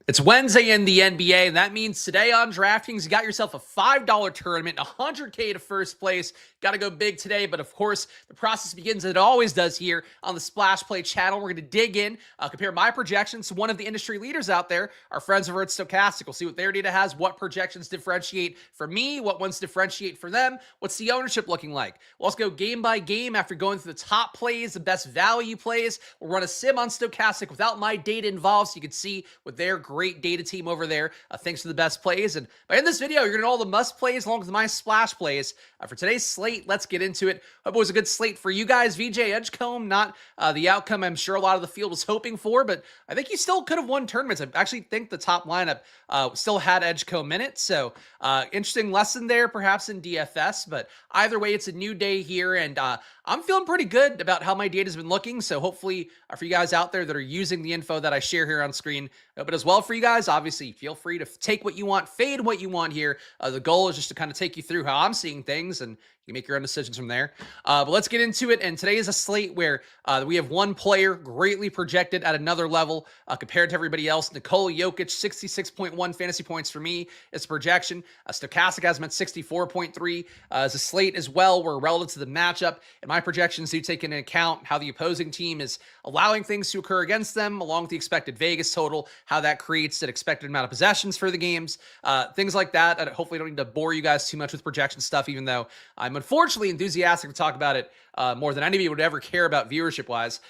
It's Wednesday in the NBA, and that means today on DraftKings, you got yourself a $5 tournament, 100K to first place. Got to go big today, but of course, the process begins as it always does here on the Splash Play channel. We're going to dig in, compare my projections to one of the industry leaders out there, our friends over at Stokastic. We'll see what their data has, what projections differentiate for me, what ones differentiate for them, what's the ownership looking like. We'll also go game by game after going through the top plays, the best value plays. We'll run a sim on Stokastic without my data involved so you can see what their great data team over there. Thanks to the best plays. And by in this video, you're going to know all the must plays along with my splash plays. For today's slate, let's get into it. Hope it was a good slate for you guys. VJ Edgecombe, not the outcome I'm sure a lot of the field was hoping for, but I think you still could have won tournaments. I actually think the top lineup still had Edgecombe in it. So interesting lesson there, perhaps in DFS, but either way, it's a new day here, and I'm feeling pretty good about how my data has been looking. So hopefully for you guys out there that are using the info that I share here on screen, but as well for you guys, obviously feel free to take what you want, fade what you want here. The goal is just to kind of take you through how I'm seeing things, and you can make your own decisions from there. But let's get into it. And today is a slate where we have one player greatly projected at another level compared to everybody else. Nikola Jokic, 66.1 fantasy points for me is a projection. Stokastic has him at 64.3 as a slate as well, where relative to the matchup and my projections do take into account how the opposing team is allowing things to occur against them, along with the expected Vegas total, how that creates an expected amount of possessions for the games, things like that. I hopefully don't need to bore you guys too much with projection stuff, even though I'm unfortunately enthusiastic to talk about it more than any of you would ever care about viewership-wise.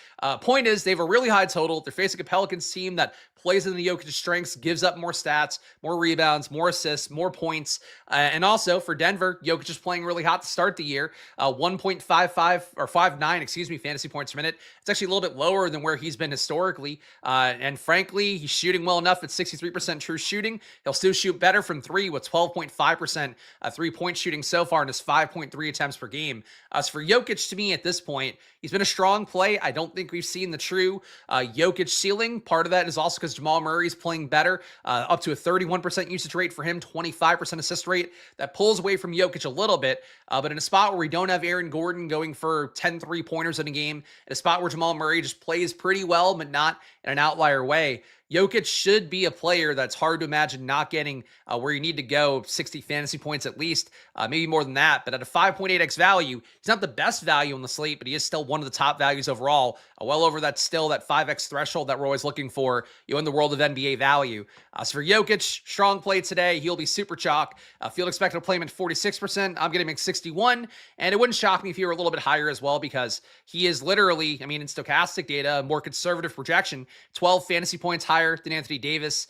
Point is, they have a really high total. They're facing a Pelicans team that plays in the Jokic strengths, gives up more stats, more rebounds, more assists, more points. And also, for Denver, Jokic is playing really hot to start the year. 1.55 or 59, excuse me, fantasy points per minute. It's actually a little bit lower than where he's been historically. And frankly, he's shooting well enough at 63% true shooting. He'll still shoot better from three with 12.5% three-point shooting so far in his 5.3 attempts per game. As for Jokic, to me at this point, he's been a strong play. I don't think we've seen the true Jokic ceiling. Part of that is also because Jamal Murray's playing better, up to a 31% usage rate for him, 25% assist rate. That pulls away from Jokic a little bit, but in a spot where we don't have Aaron Gordon going for 10 three-pointers in a game, in a spot where Jamal Murray just plays pretty well, but not in an outlier way, Jokic should be a player that's hard to imagine not getting where you need to go, 60 fantasy points at least, maybe more than that. But at a 5.8x value, he's not the best value on the slate, but he is still one of the top values overall, well over that 5x threshold that we're always looking for, in the world of NBA value. So for Jokic, strong play today. He'll be super chalk. Field expected to play him at 46%. I'm getting him at 61, and it wouldn't shock me if he were a little bit higher as well, because he is literally, in Stokastic data, a more conservative projection, 12 fantasy points higher than Anthony Davis,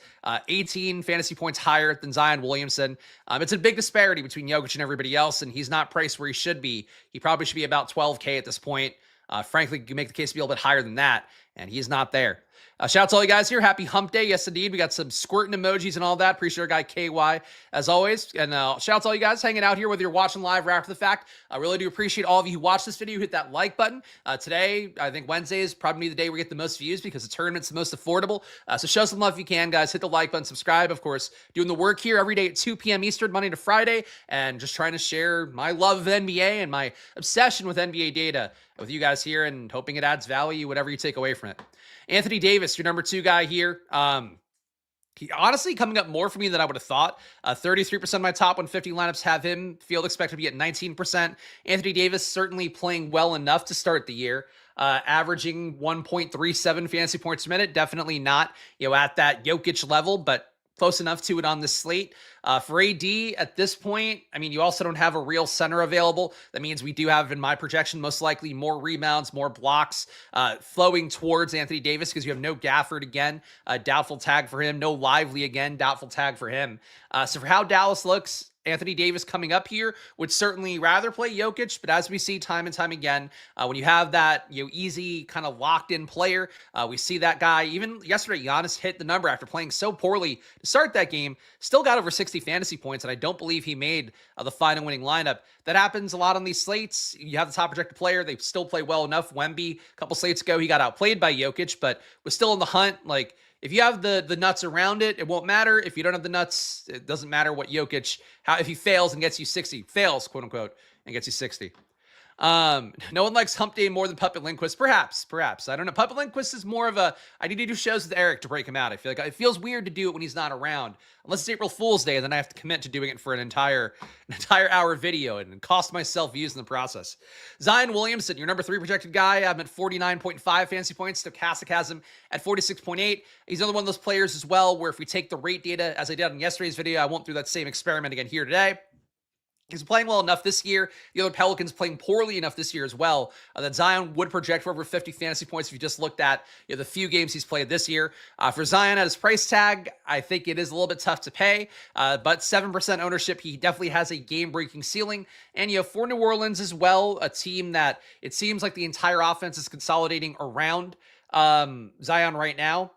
18 fantasy points higher than Zion Williamson. It's a big disparity between Jokic and everybody else, and he's not priced where he should be. He probably should be about 12K at this point. Frankly, you can make the case to be a little bit higher than that, and he's not there. Shout out to all you guys here. Happy hump day. Yes, indeed. We got some squirting emojis and all that. Appreciate our guy KY as always. And shout out to all you guys hanging out here, whether you're watching live or after the fact. I really do appreciate all of you who watch this video. Hit that like button. Today, I think Wednesday is probably the day we get the most views because the tournament's the most affordable. So show some love if you can, guys. Hit the like button, subscribe. Of course, doing the work here every day at 2 p.m. Eastern, Monday to Friday, and just trying to share my love of NBA and my obsession with NBA data with you guys here, and hoping it adds value, whatever you take away from it. Anthony Davis, your number 2 guy here. He honestly coming up more for me than I would have thought. 33% of my top 150 lineups have him. Field expected to be at 19%. Anthony Davis certainly playing well enough to start the year. Averaging 1.37 fantasy points a minute. Definitely not, at that Jokic level, but close enough to it on this slate. For AD at this point, you also don't have a real center available. That means we do have, in my projection, most likely more rebounds, more blocks flowing towards Anthony Davis, because you have no Gafford again, doubtful tag for him, no Lively again, doubtful tag for him. So for how Dallas looks, Anthony Davis coming up here would certainly rather play Jokic, but as we see time and time again, when you have that easy kind of locked-in player, we see that guy. Even yesterday, Giannis hit the number after playing so poorly to start that game, still got over 60 fantasy points, and I don't believe he made the final winning lineup. That happens a lot on these slates. You have the top projected player, they still play well enough. Wemby, a couple slates ago, he got outplayed by Jokic, but was still in the hunt. If you have the nuts around it, it won't matter. If you don't have the nuts, it doesn't matter what Jokic, if he fails and gets you 60, fails, quote unquote, and gets you 60. No one likes Hump Day more than Puppet Lindquist. Perhaps. I don't know. Puppet Lindquist is more of a, I need to do shows with Eric to break him out. I feel like it feels weird to do it when he's not around. Unless it's April Fool's Day, and then I have to commit to doing it for an entire hour video and cost myself views in the process. Zion Williamson, your number 3 projected guy. I'm at 49.5 fantasy points. Stokastic has him at 46.8. He's another one of those players as well, where if we take the rate data, as I did in yesterday's video, I won't do that same experiment again here today. He's playing well enough this year. The other Pelicans playing poorly enough this year as well that Zion would project for over 50 fantasy points if you just looked at the few games he's played this year. For Zion at his price tag, I think it is a little bit tough to pay, but 7% ownership, he definitely has a game-breaking ceiling. And for New Orleans as well, a team that it seems like the entire offense is consolidating around Zion right now.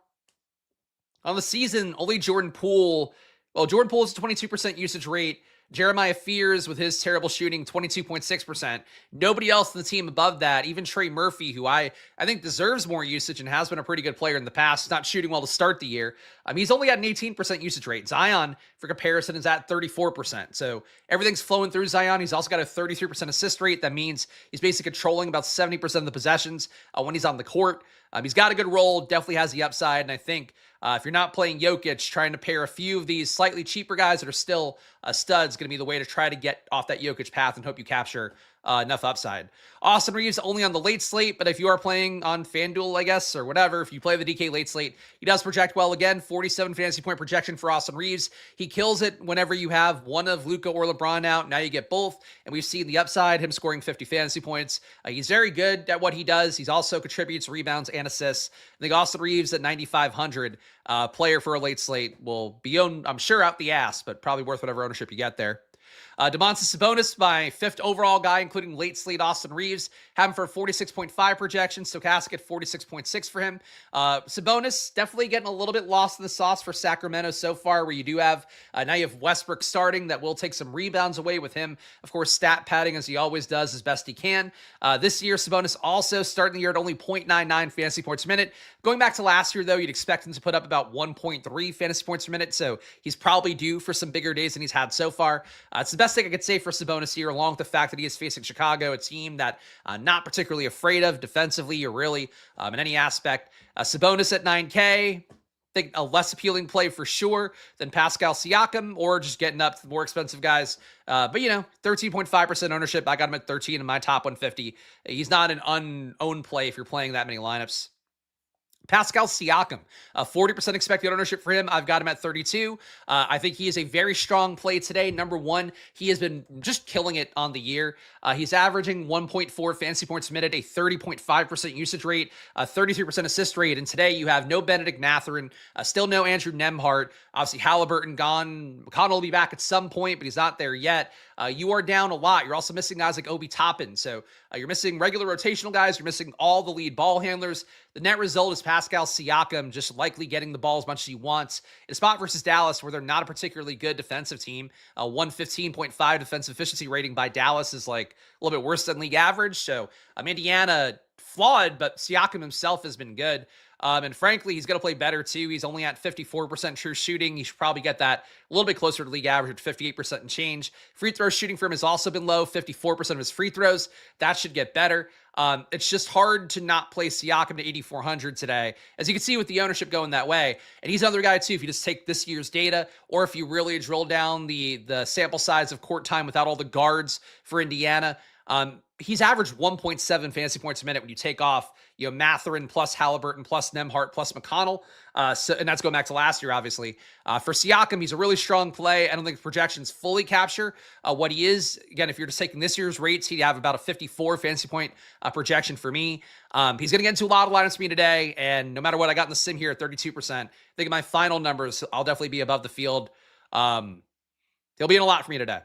On the season, only Jordan Poole is a 22% usage rate. Jeremiah Fears, with his terrible shooting, 22.6%. Nobody else in the team above that, even Trey Murphy, who I think deserves more usage and has been a pretty good player in the past, not shooting well to start the year. He's only at an 18% usage rate. Zion, for comparison, is at 34%. So everything's flowing through Zion. He's also got a 33% assist rate. That means he's basically controlling about 70% of the possessions when he's on the court. He's got a good role, definitely has the upside, and I think if you're not playing Jokic, trying to pair a few of these slightly cheaper guys that are still studs is going to be the way to try to get off that Jokic path and hope you capture enough upside. Austin Reeves only on the late slate, but if you are playing on FanDuel, I guess, or whatever, if you play the DK late slate, he does project well again. 47 fantasy point projection for Austin Reeves. He kills it whenever you have one of Luka or LeBron out. Now you get both, and we've seen the upside, him scoring 50 fantasy points. He's very good at what he does. He's also contributes rebounds and assists. I think Austin Reeves at 9,500 player for a late slate will be owned, I'm sure, out the ass, but probably worth whatever ownership you get there. Domantas Sabonis, my 5th overall guy, including late slate Austin Reeves, have him for a 46.5 projection. Stokastic at 46.6 for him. Sabonis definitely getting a little bit lost in the sauce for Sacramento so far, where you do have, now you have Westbrook starting that will take some rebounds away with him. Of course, stat padding as he always does as best he can. This year, Sabonis also starting the year at only 0.99 fantasy points per minute. Going back to last year, though, you'd expect him to put up about 1.3 fantasy points per minute, so he's probably due for some bigger days than he's had so far. It's the best thing I could say for Sabonis here, along with the fact that he is facing Chicago, a team that not particularly afraid of defensively or really in any aspect. Sabonis at 9K, I think a less appealing play for sure than Pascal Siakam, or just getting up to the more expensive guys. But 13.5% ownership. I got him at 13 in my top 150. He's not an unowned play if you're playing that many lineups. Pascal Siakam, 40% expected ownership for him. I've got him at 32. I think he is a very strong play today. Number one, he has been just killing it on the year. He's averaging 1.4 fantasy points a minute, a 30.5% usage rate, a 33% assist rate. And today you have no Benedict Mathurin, still no Andrew Nembhard. Obviously, Halliburton gone. McConnell will be back at some point, but he's not there yet. You are down a lot. You're also missing guys like Obi Toppin. So you're missing regular rotational guys. You're missing all the lead ball handlers. The net result is Pascal Siakam just likely getting the ball as much as he wants. In a spot versus Dallas, where they're not a particularly good defensive team, 115.5 defensive efficiency rating by Dallas is like a little bit worse than league average. So Indiana flawed, but Siakam himself has been good. And frankly, he's going to play better too. He's only at 54% true shooting. He should probably get that a little bit closer to league average at 58% and change. Free throw shooting for him has also been low, 54% of his free throws. That should get better. It's just hard to not play Siakam to 8,400 today, as you can see with the ownership going that way. And he's another guy too, if you just take this year's data, or if you really drill down the sample size of court time without all the guards for Indiana. He's averaged 1.7 fantasy points a minute when you take off, Mathurin plus Halliburton plus Nembhard plus McConnell. And that's going back to last year, obviously. For Siakam, he's a really strong play. I don't think the projections fully capture what he is. Again, if you're just taking this year's rates, he'd have about a 54 fantasy point projection for me. He's going to get into a lot of lineups for me today. And no matter what I got in the sim here at 32%, I think of my final numbers, I'll definitely be above the field. He'll be in a lot for me today.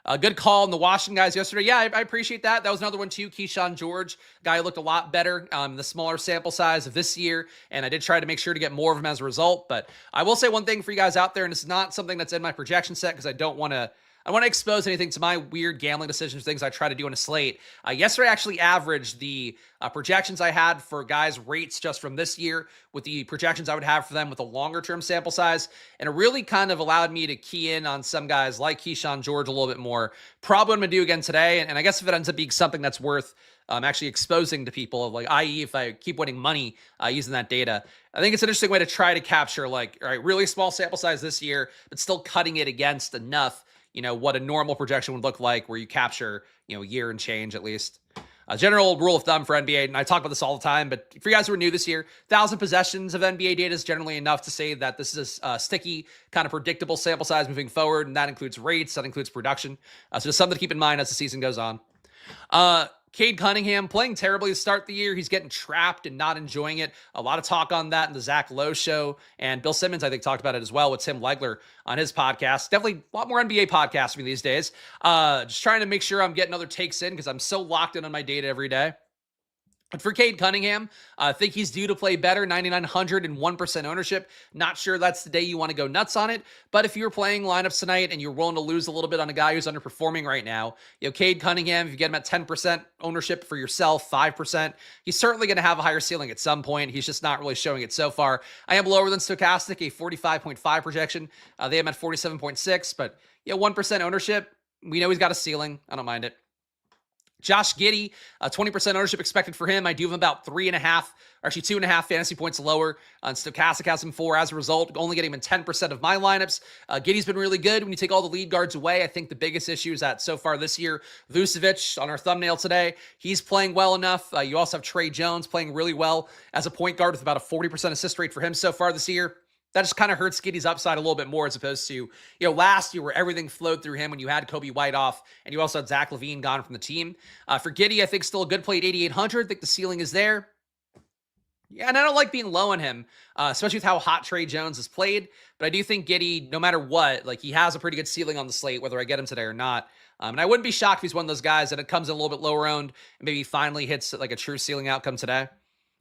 A good call on the Washington guys yesterday. Yeah, I appreciate that. That was another one too. Keyshawn George, guy who looked a lot better the smaller sample size of this year, and I did try to make sure to get more of him as a result. But I will say one thing for you guys out there, and it's not something that's in my projection set because I don't want to I want to expose anything to my weird gambling decisions, things I try to do in a slate. Yesterday, I actually averaged the projections I had for guys' rates just from this year with the projections I would have for them with a longer term sample size. And it really kind of allowed me to key in on some guys like Keyshawn George a little bit more. Probably what I'm going to do again today. And I guess if it ends up being something that's worth actually exposing to people, like i.e. if I keep winning money using that data, I think it's an interesting way to try to capture like, all right, really small sample size this year, but still cutting it against enough, what a normal projection would look like where you capture, year and change at least. General rule of thumb for NBA, and I talk about this all the time, but for you guys who are new this year, 1,000 possessions of NBA data is generally enough to say that this is a sticky, kind of predictable sample size moving forward, and that includes rates, that includes production. So just something to keep in mind as the season goes on. Cade Cunningham playing terribly to start the year. He's getting trapped and not enjoying it. A lot of talk on that in the Zach Lowe show. And Bill Simmons, I think, talked about it as well with Tim Legler on his podcast. Definitely a lot more NBA podcasts for me these days. Just trying to make sure I'm getting other takes in because I'm so locked in on my data every day. But for Cade Cunningham, I think he's due to play better, 9,900 and 1% ownership. Not sure that's the day you want to go nuts on it. But if you're playing lineups tonight and you're willing to lose a little bit on a guy who's underperforming right now, Cade Cunningham, if you get him at 10% ownership for yourself, 5%, he's certainly going to have a higher ceiling at some point. He's just not really showing it so far. I am lower than Stokastic, a 45.5 projection. They have him at 47.6, but 1% ownership. We know he's got a ceiling. I don't mind it. Josh Giddey, 20% ownership expected for him. I do have him about 2.5 fantasy points lower. Stokastic has him 4 as a result, only getting him in 10% of my lineups. Giddey's been really good. When you take all the lead guards away, I think the biggest issue is that so far this year, Vucevic on our thumbnail today, he's playing well enough. You also have Trey Jones playing really well as a point guard with about a 40% assist rate for him so far this year. That just kind of hurts Giddey's upside a little bit more as opposed to, last year where everything flowed through him when you had Kobe White off and you also had Zach LaVine gone from the team. For Giddey, I think still a good play at 8,800. I think the ceiling is there. Yeah, and I don't like being low on him, especially with how hot Trey Jones has played. But I do think Giddey, no matter what, like he has a pretty good ceiling on the slate, whether I get him today or not. And I wouldn't be shocked if he's one of those guys that it comes in a little bit lower owned and maybe finally hits like a true ceiling outcome today.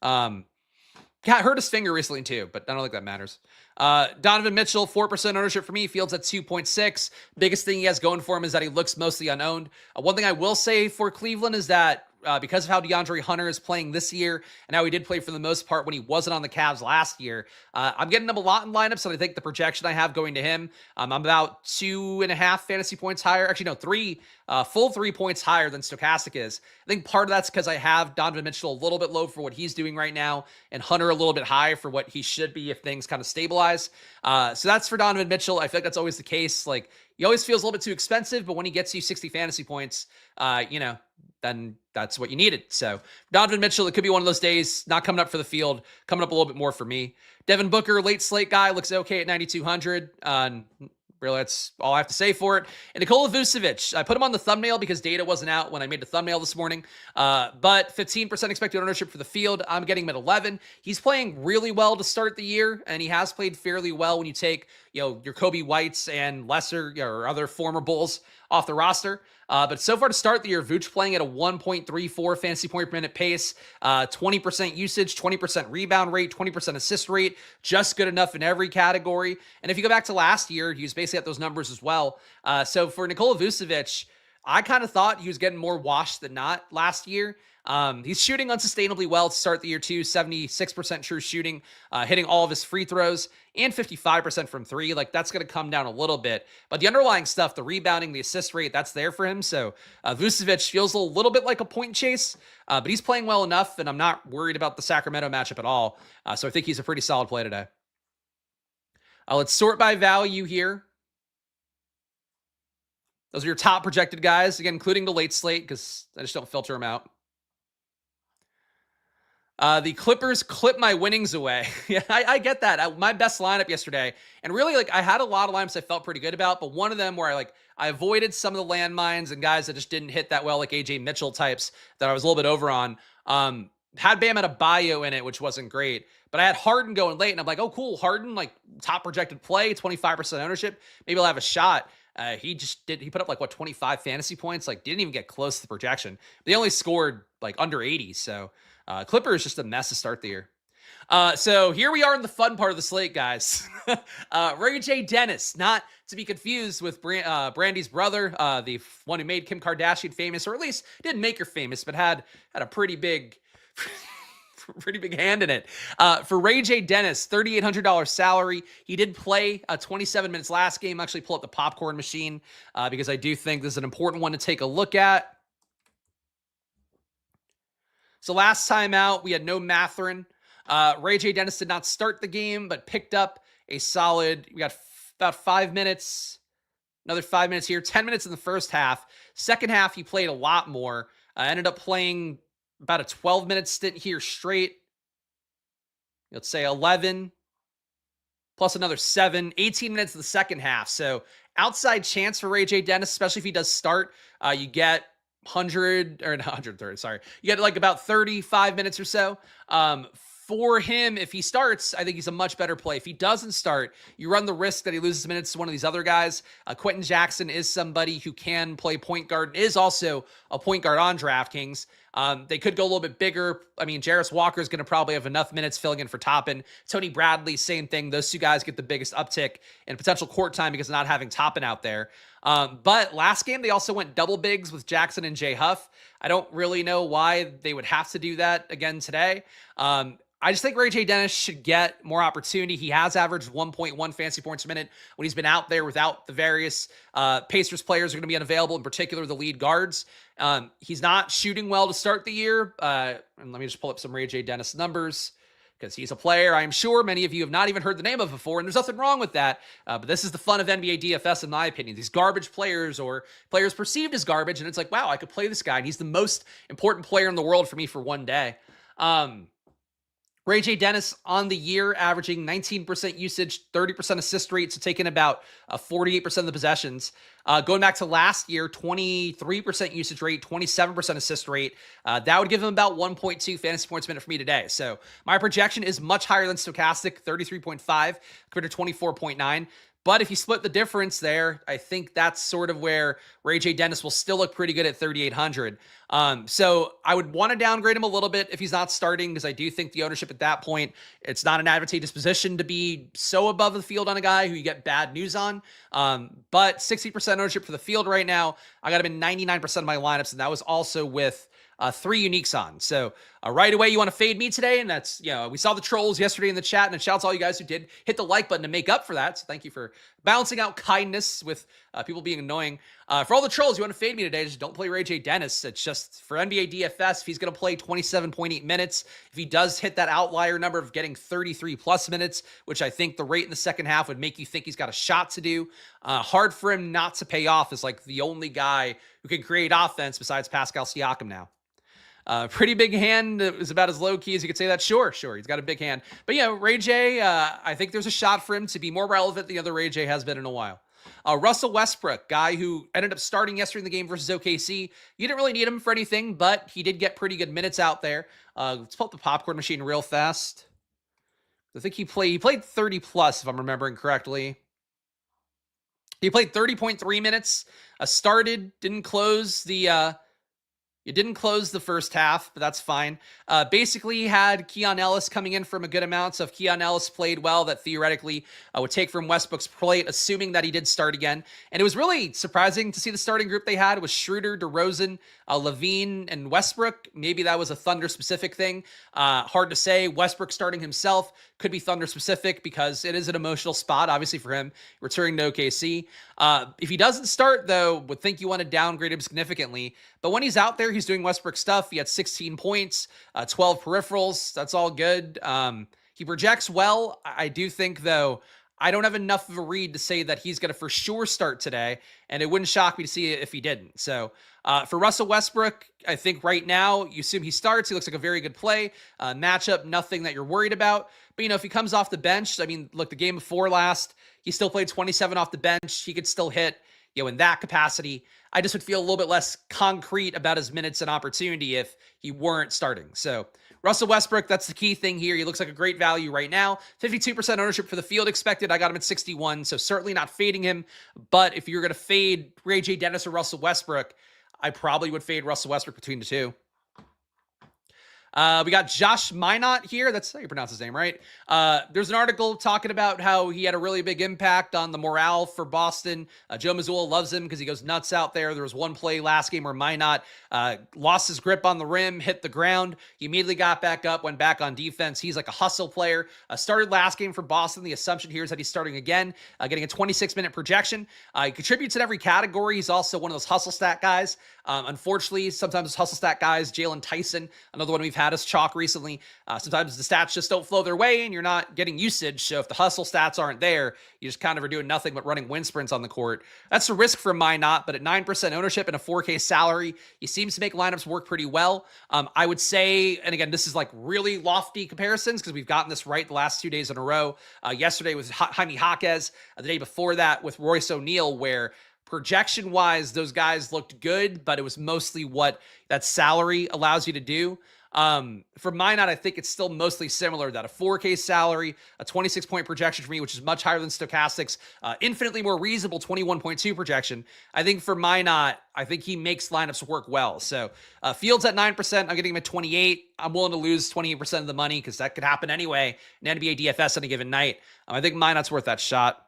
Hurt his finger recently too, but I don't think that matters. Donovan Mitchell, 4% ownership for me. Fields at 2.6. Biggest thing he has going for him is that he looks mostly unowned. One thing I will say for Cleveland is that because of how DeAndre Hunter is playing this year and how he did play for the most part when he wasn't on the Cavs last year, I'm getting him a lot in lineups, and I think the projection I have going to him, I'm about 2.5 fantasy points higher. Actually, no, 3, full 3 points higher than Stokastic is. I think part of that's because I have Donovan Mitchell a little bit low for what he's doing right now, and Hunter a little bit high for what he should be if things kind of stabilize. So that's for Donovan Mitchell. I feel like that's always the case. Like, he always feels a little bit too expensive, but when he gets you 60 fantasy points, then that's what you needed. So Donovan Mitchell, it could be one of those days, not coming up for the field, coming up a little bit more for me. Devin Booker, late slate guy, looks okay at 9,200. Really, that's all I have to say for it. And Nikola Vucevic, I put him on the thumbnail because data wasn't out when I made the thumbnail this morning. But 15% expected ownership for the field. I'm getting him at 11. He's playing really well to start the year, and he has played fairly well when you take, your Kobe Whites and lesser or other former Bulls off the roster. But so far to start the year, Vooch playing at a 1.34 fantasy point per minute pace, 20% usage, 20% rebound rate, 20% assist rate, just good enough in every category. And if you go back to last year, he was basically at those numbers as well. So for Nikola Vucevic, I kind of thought he was getting more washed than not last year. He's shooting unsustainably well to start the year too, 76% true shooting, hitting all of his free throws and 55% from 3. Like, that's going to come down a little bit, but the underlying stuff, the rebounding, the assist rate, that's there for him. So Vucevic feels a little bit like a point chase, but he's playing well enough, and I'm not worried about the Sacramento matchup at all. So I think he's a pretty solid play today. Let's sort by value here. Those are your top projected guys, again, including the late slate, because I just don't filter them out. The Clippers clip my winnings away. Yeah, I get that. My best lineup yesterday, and really, like, I had a lot of lineups I felt pretty good about, but one of them where I avoided some of the landmines and guys that just didn't hit that well, like AJ Mitchell types that I was a little bit over on. Had Bam had a bio in it, which wasn't great, but I had Harden going late, and I'm like, oh, cool, Harden, like, top projected play, 25% ownership. Maybe I'll have a shot. He put up 25 fantasy points, didn't even get close to the projection. They only scored under 80. So Clippers just a mess to start the year. So here we are in the fun part of the slate, guys. Ray J. Dennis, not to be confused with Brandy's brother, the one who made Kim Kardashian famous, or at least didn't make her famous, but had a pretty big, pretty big hand in it. For Ray J. Dennis, $3,800 salary. He did play 27 minutes last game. Actually, pull up the popcorn machine because I do think this is an important one to take a look at. So last time out, we had no Matherin. Ray J. Dennis did not start the game, but picked up a solid, we got about 5 minutes, another 5 minutes here, 10 minutes in the first half. Second half, he played a lot more. Ended up playing about a 12-minute stint here straight. Let's say 11, plus another 7, 18 minutes in the second half. So outside chance for Ray J. Dennis, especially if he does start. You get 130, sorry. You get like about 35 minutes or so. For him, if he starts, I think he's a much better play. If he doesn't start, you run the risk that he loses minutes to one of these other guys. Quentin Jackson is somebody who can play point guard and is also a point guard on DraftKings. They could go a little bit bigger. I mean, Jarris Walker is going to probably have enough minutes filling in for Toppin. Tony Bradley, same thing. Those two guys get the biggest uptick in potential court time because of not having Toppin out there. But last game, they also went double bigs with Jackson and Jay Huff. I don't really know why they would have to do that again today. I just think Ray J. Dennis should get more opportunity. He has averaged 1.1 fantasy points per minute when he's been out there without the various Pacers players are going to be unavailable, in particular the lead guards. He's not shooting well to start the year. And let me just pull up some Ray J. Dennis numbers because he's a player I'm sure many of you have not even heard the name of before, and there's nothing wrong with that. But this is the fun of NBA DFS, in my opinion. These garbage players or players perceived as garbage, and it's like, wow, I could play this guy, and he's the most important player in the world for me for one day. Ray J. Dennis on the year averaging 19% usage, 30% assist rate, so taking about 48% of the possessions. Going back to last year, 23% usage rate, 27% assist rate. That would give him about 1.2 fantasy points a minute for me today. So my projection is much higher than Stokastic, 33.5 compared to 24.9. But if you split the difference there, I think that's sort of where Ray J. Dennis will still look pretty good at 3,800. So I would want to downgrade him a little bit if he's not starting, because I do think the ownership at that point, it's not an advantageous position to be so above the field on a guy who you get bad news on. But 60% ownership for the field right now. I got him in 99% of my lineups, and that was also with 3 uniques on. So right away, you want to fade me today. And that's, we saw the trolls yesterday in the chat, and shouts to all you guys who did hit the like button to make up for that. So thank you for balancing out kindness with people being annoying. For all the trolls, you want to fade me today, just don't play Ray J. Dennis. It's just for NBA DFS, if he's going to play 27.8 minutes, if he does hit that outlier number of getting 33 plus minutes, which I think the rate in the second half would make you think he's got a shot to do, hard for him not to pay off as like the only guy who can create offense besides Pascal Siakam now. Pretty big hand is about as low key as you could say that. Sure. He's got a big hand. But Ray J, I think there's a shot for him to be more relevant than the other Ray J has been in a while. Russell Westbrook, guy who ended up starting yesterday in the game versus OKC. You didn't really need him for anything, but he did get pretty good minutes out there. Let's pull up the popcorn machine real fast. I think he played 30 plus, if I'm remembering correctly. He played 30.3 minutes, started, didn't close the... You didn't close the first half, but that's fine. Basically, he had Keon Ellis coming in from a good amount. So if Keon Ellis played well, that theoretically would take from Westbrook's plate, assuming that he did start again. And it was really surprising to see the starting group they had was Schroeder, DeRozan, Levine, and Westbrook. Maybe that was a Thunder-specific thing. Hard to say. Westbrook starting himself could be Thunder-specific because it is an emotional spot, obviously, for him returning to OKC. If he doesn't start, though, would think you want to downgrade him significantly. But when he's out there, he's doing Westbrook stuff. He had 16 points, 12 peripherals. That's all good. He projects well. I do think, though, I don't have enough of a read to say that he's going to for sure start today, and it wouldn't shock me to see it if he didn't. So for Russell Westbrook, I think right now, you assume he starts. He looks like a very good play. Matchup, nothing that you're worried about. But, if he comes off the bench, I mean, look, the game before last, he still played 27 off the bench. He could still hit, in that capacity. I just would feel a little bit less concrete about his minutes and opportunity if he weren't starting. So Russell Westbrook, that's the key thing here. He looks like a great value right now. 52% ownership for the field expected. I got him at 61, so certainly not fading him. But if you're going to fade Ray J. Dennis or Russell Westbrook, I probably would fade Russell Westbrook between the two. We got Josh Minot here. That's how you pronounce his name, right? There's an article talking about how he had a really big impact on the morale for Boston. Joe Mazzulla loves him because he goes nuts out there. There was one play last game where Minot lost his grip on the rim, hit the ground. He immediately got back up, went back on defense. He's like a hustle player. Started last game for Boston. The assumption here is that he's starting again, getting a 26-minute projection. He contributes in every category. He's also one of those hustle stat guys. Unfortunately, sometimes hustle stat guys, Jalen Tyson, another one we've had as chalk recently. Sometimes the stats just don't flow their way and you're not getting usage. So if the hustle stats aren't there, you just kind of are doing nothing but running wind sprints on the court. That's a risk for Minot, but at 9% ownership and a 4K salary, he seems to make lineups work pretty well. I would say, and again, this is like really lofty comparisons because we've gotten this right the last 2 days in a row. Yesterday was Jaime Jaquez, the day before that with Royce O'Neal, where projection-wise, those guys looked good, but it was mostly what that salary allows you to do. For Minot, I think it's still mostly similar, that a 4K salary, a 26-point projection for me, which is much higher than Stokastic's infinitely more reasonable 21.2 projection. I think for Minot, I think he makes lineups work well. So Fields at 9%, I'm getting him at 28. I'm willing to lose 28% of the money because that could happen anyway in NBA DFS on a given night. I think Minot's worth that shot.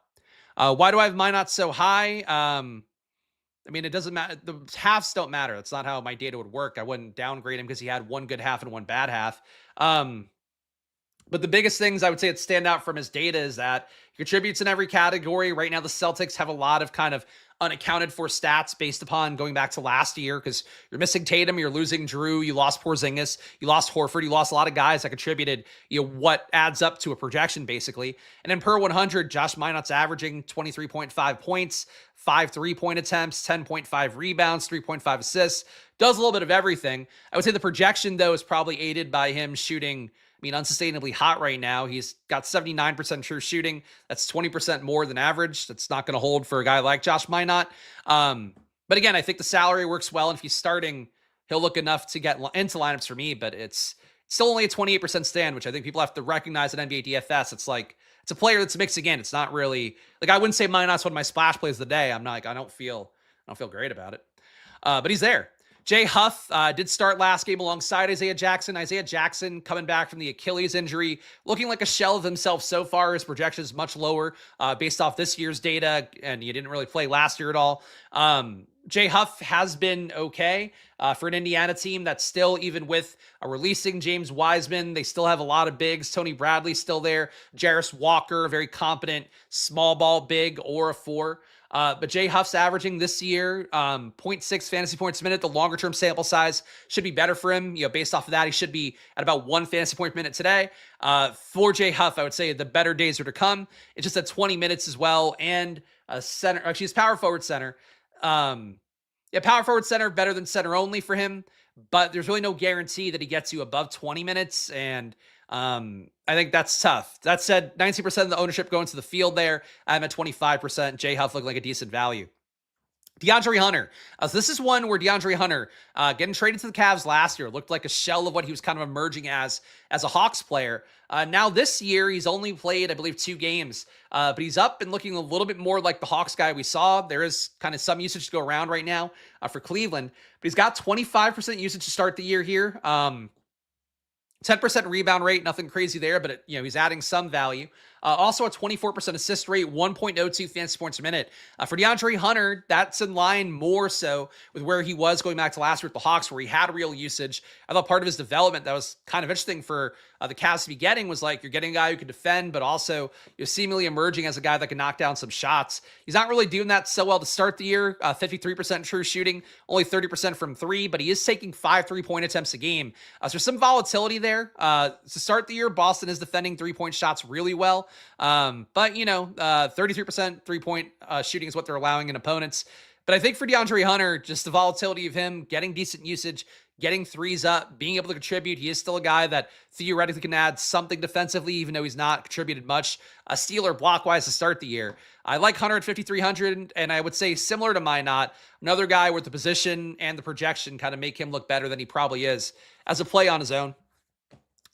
Why do I have Minot so high? I mean, it doesn't matter. The halves don't matter. That's not how my data would work. I wouldn't downgrade him because he had one good half and one bad half. But the biggest things I would say that stand out from his data is that he contributes in every category. Right now, the Celtics have a lot of kind of unaccounted for stats based upon going back to last year because you're missing Tatum, you're losing Drew, you lost Porzingis, you lost Horford, you lost a lot of guys that contributed, what adds up to a projection basically. And then per 100, Josh Minot's averaging 23.5 points, 5 3-point attempts, 10.5 rebounds, 3.5 assists, does a little bit of everything. I would say the projection though is probably aided by him shooting unsustainably hot right now. He's got 79% true shooting. That's 20% more than average. That's not going to hold for a guy like Josh Minot. But again, I think the salary works well. And if he's starting, he'll look enough to get into lineups for me, but it's still only a 28% stand, which I think people have to recognize at NBA DFS. It's like, it's a player that's mixed again. It's not really like, I wouldn't say Minot's one of my splash plays of the day. I'm not like, I don't feel great about it. But he's there. Jay Huff did start last game alongside Isaiah Jackson. Isaiah Jackson coming back from the Achilles injury, looking like a shell of himself so far. His projection is much lower based off this year's data, and he didn't really play last year at all. Jay Huff has been okay for an Indiana team that's still, even with releasing James Wiseman, they still have a lot of bigs. Tony Bradley still there. Jarris Walker, very competent small ball big or a 4. But Jay Huff's averaging this year 0.6 fantasy points a minute. The longer term sample size should be better for him. Based off of that, he should be at about 1 fantasy point per minute today. For Jay Huff, I would say the better days are to come. It's just at 20 minutes as well. And center, actually, he's power forward center. Power forward center better than center only for him. But there's really no guarantee that he gets you above 20 minutes. And I think that's tough. That said, 90% of the ownership going to the field there. I'm at 25%. Jay Huff looked like a decent value. DeAndre Hunter. So this is one where DeAndre Hunter, getting traded to the Cavs last year, looked like a shell of what he was kind of emerging as a Hawks player. Now this year, he's only played, I believe, 2 games, but he's up and looking a little bit more like the Hawks guy we saw. There is kind of some usage to go around right now for Cleveland, but he's got 25% usage to start the year here. 10% rebound rate, nothing crazy there, but he's adding some value. Also a 24% assist rate, 1.02 fantasy points a minute. For DeAndre Hunter, that's in line more so with where he was going back to last year with the Hawks, where he had real usage. I thought part of his development that was kind of interesting for the Cavs to be getting was like, you're getting a guy who can defend, but also you're seemingly emerging as a guy that can knock down some shots. He's not really doing that so well to start the year. 53% true shooting, only 30% from 3, but he is taking 5 3-point attempts a game. So there's some volatility there. To start the year, Boston is defending 3-point shots really well. But 33% 3-point shooting is what they're allowing in opponents. But I think for DeAndre Hunter, just the volatility of him getting decent usage, getting threes up, being able to contribute. He is still a guy that theoretically can add something defensively, even though he's not contributed much steal or block-wise to start the year. I like Hunter at 5,300, and I would say similar to Minot, another guy where the position and the projection kind of make him look better than he probably is as a play on his own.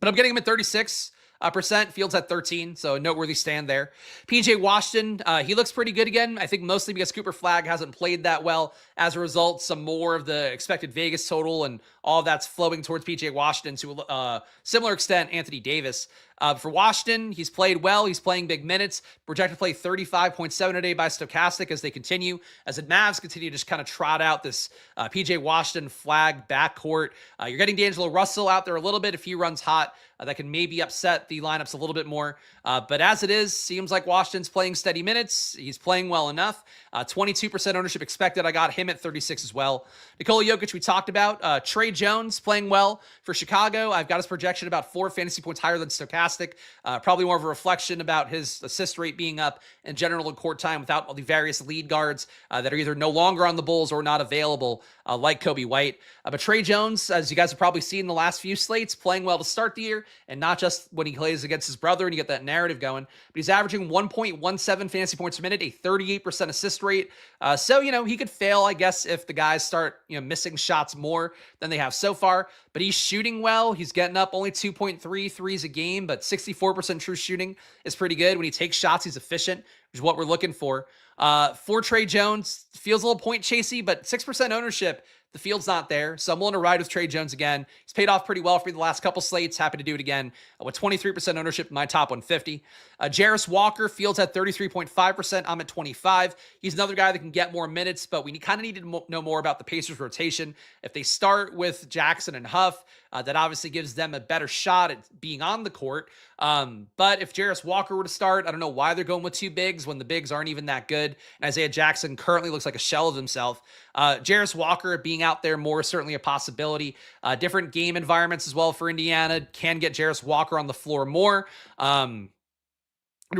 But I'm getting him at 36. percent. Fields at 13, so a noteworthy stand there. PJ Washington, he looks pretty good again. I think mostly because Cooper Flagg hasn't played that well. As a result, some more of the expected Vegas total and all of that's flowing towards PJ Washington to a similar extent, Anthony Davis. For Washington, he's played well. He's playing big minutes. Projected to play 35.7 a day by Stokastic as the Mavs continue to just kind of trot out this PJ Washington Flagg backcourt. You're getting D'Angelo Russell out there a little bit if he runs hot. That can maybe upset the lineups a little bit more. But as it is, seems like Washington's playing steady minutes. He's playing well enough. 22% ownership expected. I got him at 36 as well. Nikola Jokic, we talked about. Trey Jones playing well for Chicago. I've got his projection about 4 fantasy points higher than Stokastic. Probably more of a reflection about his assist rate being up in general in court time without all the various lead guards that are either no longer on the Bulls or not available, like Kobe White. But Trey Jones, as you guys have probably seen in the last few slates, playing well to start the year, and not just when he plays against his brother and you get that narrative going, but he's averaging 1.17 fantasy points per minute, a 38% assist rate. So, he could fail, I guess, if the guys start, missing shots more than they have so far, but he's shooting well. He's getting up only 2.3 threes a game, but 64% true shooting is pretty good. When he takes shots, he's efficient, which is what we're looking for. For Trey Jones, feels a little point chasey, but 6% ownership. The field's not there, so I'm willing to ride with Trey Jones again. He's paid off pretty well for me the last couple slates. Happy to do it again with 23% ownership in my top 150. Jarris Walker, fields at 33.5%. I'm at 25. He's another guy that can get more minutes, but we kind of need to know more about the Pacers' rotation. If they start with Jackson and Huff, that obviously gives them a better shot at being on the court. But if Jarris Walker were to start, I don't know why they're going with 2 bigs when the bigs aren't even that good. And Isaiah Jackson currently looks like a shell of himself. Jarris Walker being out there more is certainly a possibility. Different game environments as well for Indiana can get Jarris Walker on the floor more. And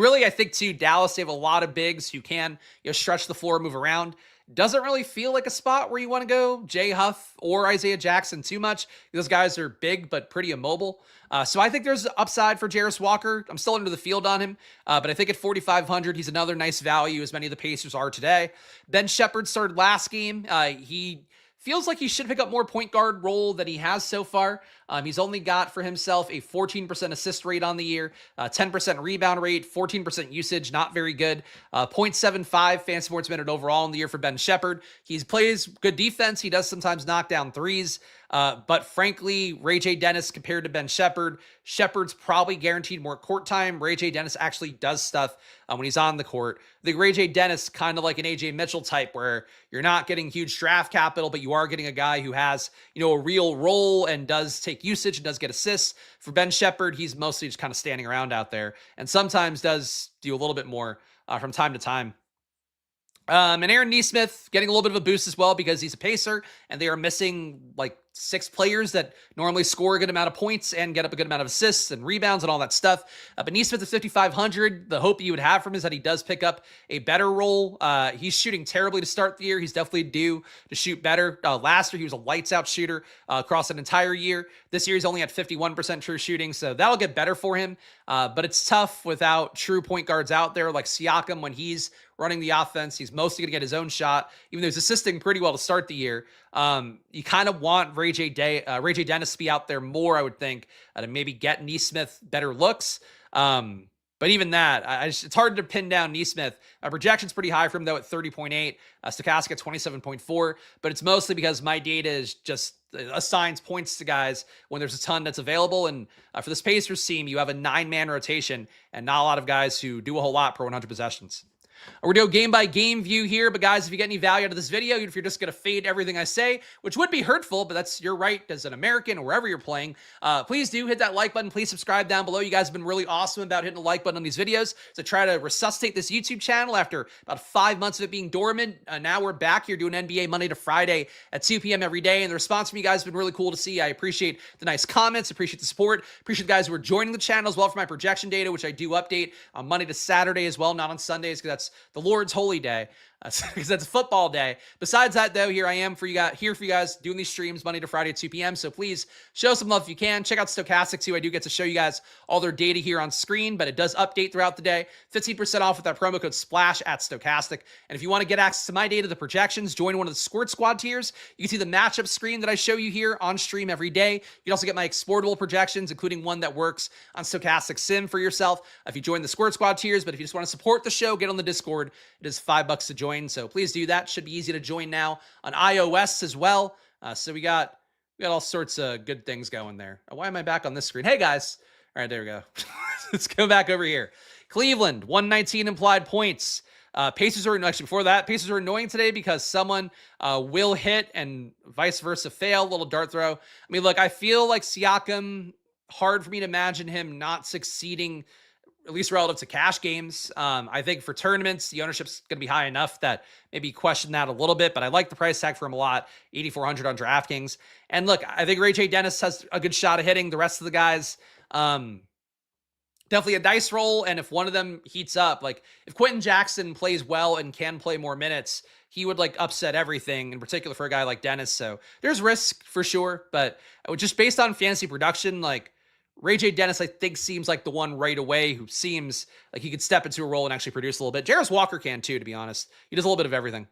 really, I think too, Dallas, they have a lot of bigs who can stretch the floor, move around. Doesn't really feel like a spot where you want to go Jay Huff or Isaiah Jackson too much. Those guys are big, but pretty immobile. So I think there's upside for Jarris Walker. I'm still under the field on him, but I think at 4,500, he's another nice value, as many of the Pacers are today. Ben Shepherd started last game. He feels like he should pick up more point guard role than he has so far. He's only got for himself a 14% assist rate on the year, 10% rebound rate, 14% usage, not very good. 0.75 fantasy points minute overall in the year for Ben Shepherd. He plays good defense. He does sometimes knock down threes. But frankly, Ray J. Dennis compared to Ben Shepherd, Shepherd's probably guaranteed more court time. Ray J. Dennis actually does stuff when he's on the court. I think Ray J. Dennis kind of like an AJ Mitchell type where you're not getting huge draft capital, but you are getting a guy who has, a real role and does take usage and does get assists. For Ben Shepherd, he's mostly just kind of standing around out there and sometimes does do a little bit more from time to time. And Aaron Nesmith getting a little bit of a boost as well because he's a pacer and they are missing like 6 players that normally score a good amount of points and get up a good amount of assists and rebounds and all that stuff. But Nesmith at 5,500, the hope you would have from him is that he does pick up a better role. He's shooting terribly to start the year. He's definitely due to shoot better. Last year, he was a lights out shooter across an entire year. This year, he's only at 51% true shooting, so that'll get better for him. But it's tough without true point guards out there like Siakam when he's running the offense. He's mostly going to get his own shot, even though he's assisting pretty well to start the year. You kind of want Ray J. Dennis to be out there more, I would think, to maybe get Nesmith better looks. But even that, it's hard to pin down Nesmith. Projection's pretty high for him, though, at 30.8. Stokastic at 27.4. But it's mostly because my data is just assigns points to guys when there's a ton that's available. And for this Pacers team, you have a 9-man rotation and not a lot of guys who do a whole lot per 100 possessions. We're going to go game-by-game view here, but guys, if you get any value out of this video, even if you're just going to fade everything I say, which would be hurtful, but that's your right as an American or wherever you're playing, please do hit that like button. Please subscribe down below. You guys have been really awesome about hitting the like button on these videos to try to resuscitate this YouTube channel after about 5 months of it being dormant. Now we're back here doing NBA Monday to Friday at 2 p.m. every day, and the response from you guys has been really cool to see. I appreciate the nice comments, appreciate the support, appreciate the guys who are joining the channel as well for my projection data, which I do update on Monday to Saturday as well, not on Sundays, because that's that's the Lord's holy day, because that's a football day. Besides that, though, here I am for you guys doing these streams Monday to Friday at 2 p.m. So please show some love if you can. Check out Stokastic too. I do get to show you guys all their data here on screen, but it does update throughout the day. 15% off with that promo code SPLASH at Stokastic. And if you want to get access to my data, the projections, join one of the Squirt Squad tiers. You can see the matchup screen that I show you here on stream every day. You can also get my exportable projections, including one that works on Stokastic Sim for yourself if you join the Squirt Squad tiers. But if you just want to support the show, get on the Discord. It is $5 to join. So please do that. Should be easy to join now on iOS as well. So we got all sorts of good things going there. Why am I back on this screen? Hey guys. All right, there we go. Let's go back over here. Cleveland, 119 implied points. Pacers are, actually before that, Pacers are annoying today because someone will hit and vice versa fail. Little dart throw. I mean, look, I feel like Siakam, hard for me to imagine him not succeeding, at least relative to cash games. I think for tournaments, the ownership's going to be high enough that maybe question that a little bit, but I like the price tag for him a lot, 8,400 on DraftKings. And look, I think Ray J. Dennis has a good shot of hitting. The rest of the guys, definitely a dice roll, and if one of them heats up, like if Quentin Jackson plays well and can play more minutes, he would like upset everything, in particular for a guy like Dennis. So there's risk for sure, but just based on fantasy production, like Ray J. Dennis, I think, seems like the one right away who seems like he could step into a role and actually produce a little bit. Jarris Walker can too, to be honest. He does a little bit of everything.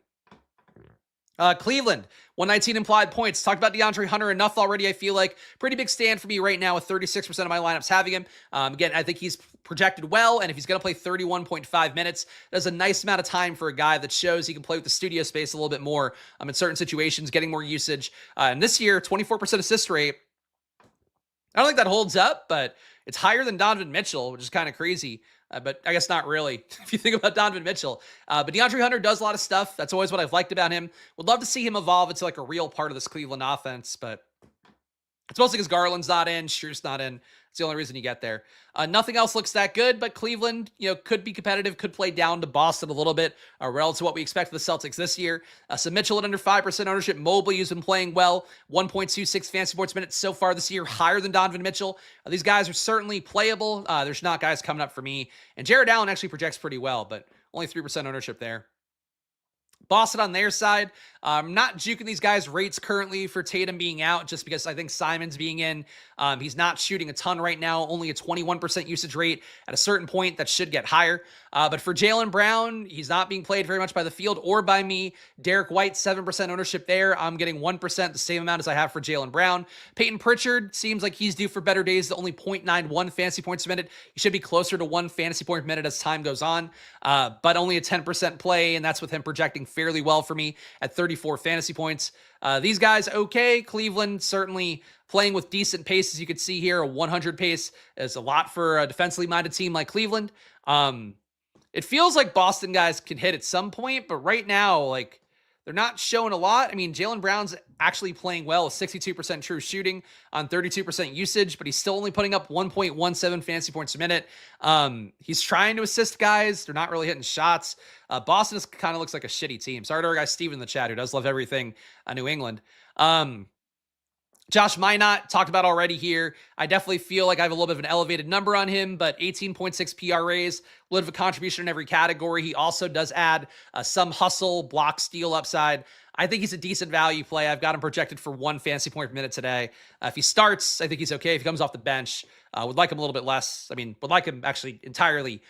Cleveland, 119 implied points. Talked about DeAndre Hunter enough already, I feel like. Pretty big stand for me right now with 36% of my lineups having him. Again, I think he's projected well, and if he's going to play 31.5 minutes, that's a nice amount of time for a guy that shows he can play with the studio space a little bit more in certain situations, getting more usage. And this year, 24% assist rate. I don't think that holds up, but it's higher than Donovan Mitchell, which is kind of crazy. But I guess not really, if you think about Donovan Mitchell. But DeAndre Hunter does a lot of stuff. That's always what I've liked about him. Would love to see him evolve into like a real part of this Cleveland offense, but it's mostly because Garland's not in, Struess not in. It's the only reason you get there. Nothing else looks that good, but Cleveland, could be competitive, could play down to Boston a little bit relative to what we expect of the Celtics this year. So Mitchell at under 5% ownership. Mobley has been playing well. 1.26 fantasy points minutes so far this year, higher than Donovan Mitchell. These guys are certainly playable. There's not guys coming up for me. And Jared Allen actually projects pretty well, but only 3% ownership there. Boston on their side, I'm not juking these guys' rates currently for Tatum being out just because I think Simon's being in. He's not shooting a ton right now, only a 21% usage rate. At a certain point, that should get higher. But for Jaylen Brown, he's not being played very much by the field or by me. Derek White, 7% ownership there. I'm getting 1%, the same amount as I have for Jaylen Brown. Peyton Pritchard seems like he's due for better days, only 0.91 fantasy points a minute. He should be closer to 1 fantasy point per minute as time goes on, but only a 10% play, and that's with him projecting fairly well for me at 34 fantasy points. These guys, okay. Cleveland certainly playing with decent pace, as you can see here. A 100 pace is a lot for a defensively minded team like Cleveland. It feels like Boston guys can hit at some point, but right now, like, they're not showing a lot. I mean, Jaylen Brown's actually playing well, 62% true shooting on 32% usage, but he's still only putting up 1.17 fantasy points a minute. He's trying to assist guys. They're not really hitting shots. Boston kind of looks like a shitty team. Sorry to our guy Steven in the chat, who does love everything New England. Josh Minot, talked about already here. I definitely feel like I have a little bit of an elevated number on him, but 18.6 PRAs, a little bit of a contribution in every category. He also does add some hustle, block, steal upside. I think he's a decent value play. I've got him projected for 1 fantasy point per minute today. If he starts, I think he's okay. If he comes off the bench, would like him a little bit less. I mean, would like him actually entirely.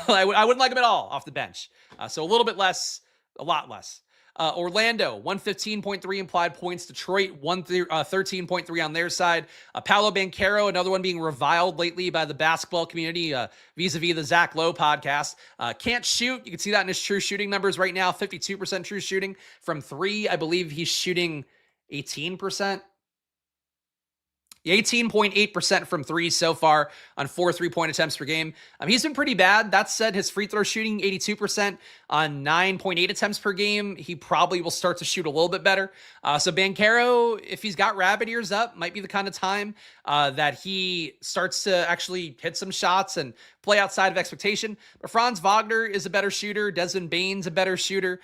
I wouldn't like him at all off the bench. So a little bit less, a lot less. Orlando, 115.3 implied points. Detroit, 13.3 on their side. Paolo Banchero, another one being reviled lately by the basketball community vis-a-vis the Zach Lowe podcast. Can't shoot. You can see that in his true shooting numbers right now. 52% true shooting from 3. I believe he's shooting 18%. 18.8% from 3 so far on 4 3-point attempts per game. He's been pretty bad. That said, his free throw shooting, 82% on 9.8 attempts per game. He probably will start to shoot a little bit better. So Banchero, if he's got rabbit ears up, might be the kind of time that he starts to actually hit some shots and play outside of expectation. But Franz Wagner is a better shooter. Desmond Bane's a better shooter.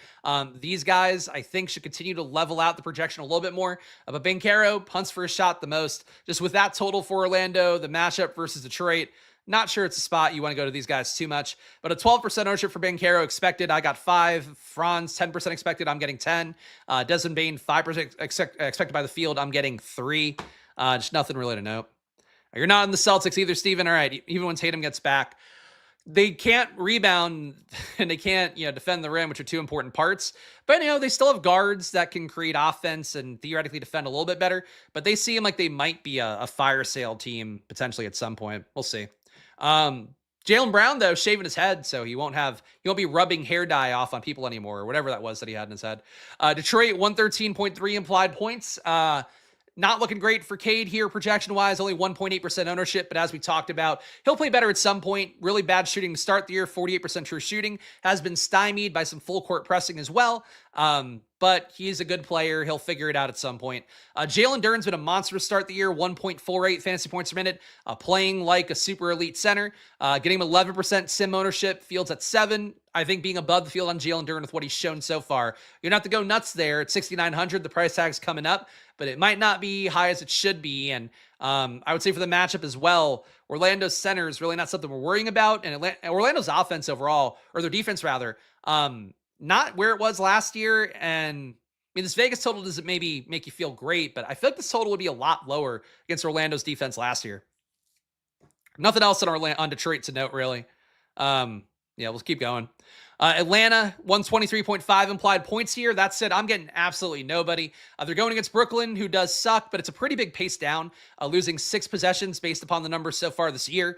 These guys, I think, should continue to level out the projection a little bit more. But Banchero hunts for a shot the most. Just with that total for Orlando, the matchup versus Detroit, Not sure it's a spot you want to go to these guys too much, but a 12% ownership for Banchero expected. I got 5. Franz, 10% expected. I'm getting 10. Desmond Bain, 5% expected by the field. I'm getting 3. Just nothing really to note. You're not in the Celtics either, Steven. All right, even when Tatum gets back, they can't rebound and they can't, defend the rim, which are 2 important parts. But, they still have guards that can create offense and theoretically defend a little bit better. But they seem like they might be a fire sale team potentially at some point. We'll see. Jaylen Brown, though, shaving his head, so he won't be rubbing hair dye off on people anymore, or whatever that was that he had in his head. Detroit, 113.3 implied points. Not looking great for Cade here, projection-wise, only 1.8% ownership, but as we talked about, he'll play better at some point. Really bad shooting to start the year, 48% true shooting, has been stymied by some full-court pressing as well, but he's a good player. He'll figure it out at some point. Jalen Duren's been a monster to start the year, 1.48 fantasy points per minute, playing like a super elite center, getting him 11% sim ownership, Fields at 7. I think being above the field on Jalen Duren with what he's shown so far, you're not to go nuts there at 6,900. The price tag's coming up, but it might not be high as it should be. And I would say for the matchup as well, Orlando's center is really not something we're worrying about. And Orlando's offense overall, or their defense rather, not where it was last year. And this Vegas total doesn't maybe make you feel great, but I feel like this total would be a lot lower against Orlando's defense last year. Nothing else on Detroit to note, really. Let's keep going. Atlanta, 123.5 implied points here. That said, I'm getting absolutely nobody. They're going against Brooklyn, who does suck, but it's a pretty big pace down, losing 6 possessions based upon the numbers so far this year.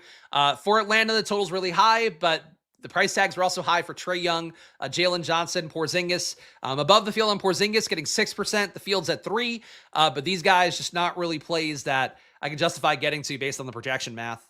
For Atlanta, the total's really high, but the price tags were also high for Trae Young, Jalen Johnson, Porzingis. Above the field on Porzingis, getting 6%. The field's at 3, but these guys just not really plays that I can justify getting to based on the projection math.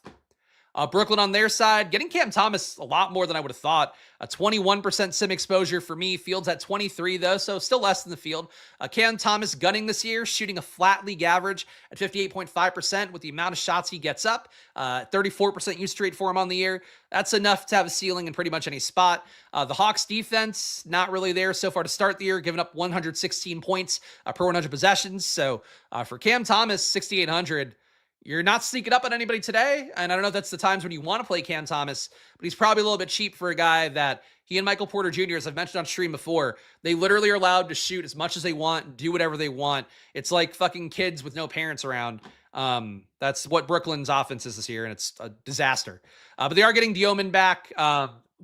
Brooklyn on their side, getting Cam Thomas a lot more than I would have thought. A 21% sim exposure for me. Fields at 23, though, so still less than the field. Cam Thomas gunning this year, shooting a flat league average at 58.5% with the amount of shots he gets up. 34% usage rate for him on the year. That's enough to have a ceiling in pretty much any spot. The Hawks defense, not really there so far to start the year, giving up 116 points per 100 possessions. So for Cam Thomas, 6,800, you're not sneaking up on anybody today, and I don't know if that's the times when you want to play Cam Thomas, but he's probably a little bit cheap for a guy that he and Michael Porter Jr., as I've mentioned on stream before, they literally are allowed to shoot as much as they want, do whatever they want. It's like fucking kids with no parents around. That's what Brooklyn's offense is this year, and it's a disaster. But they are getting Dioman back.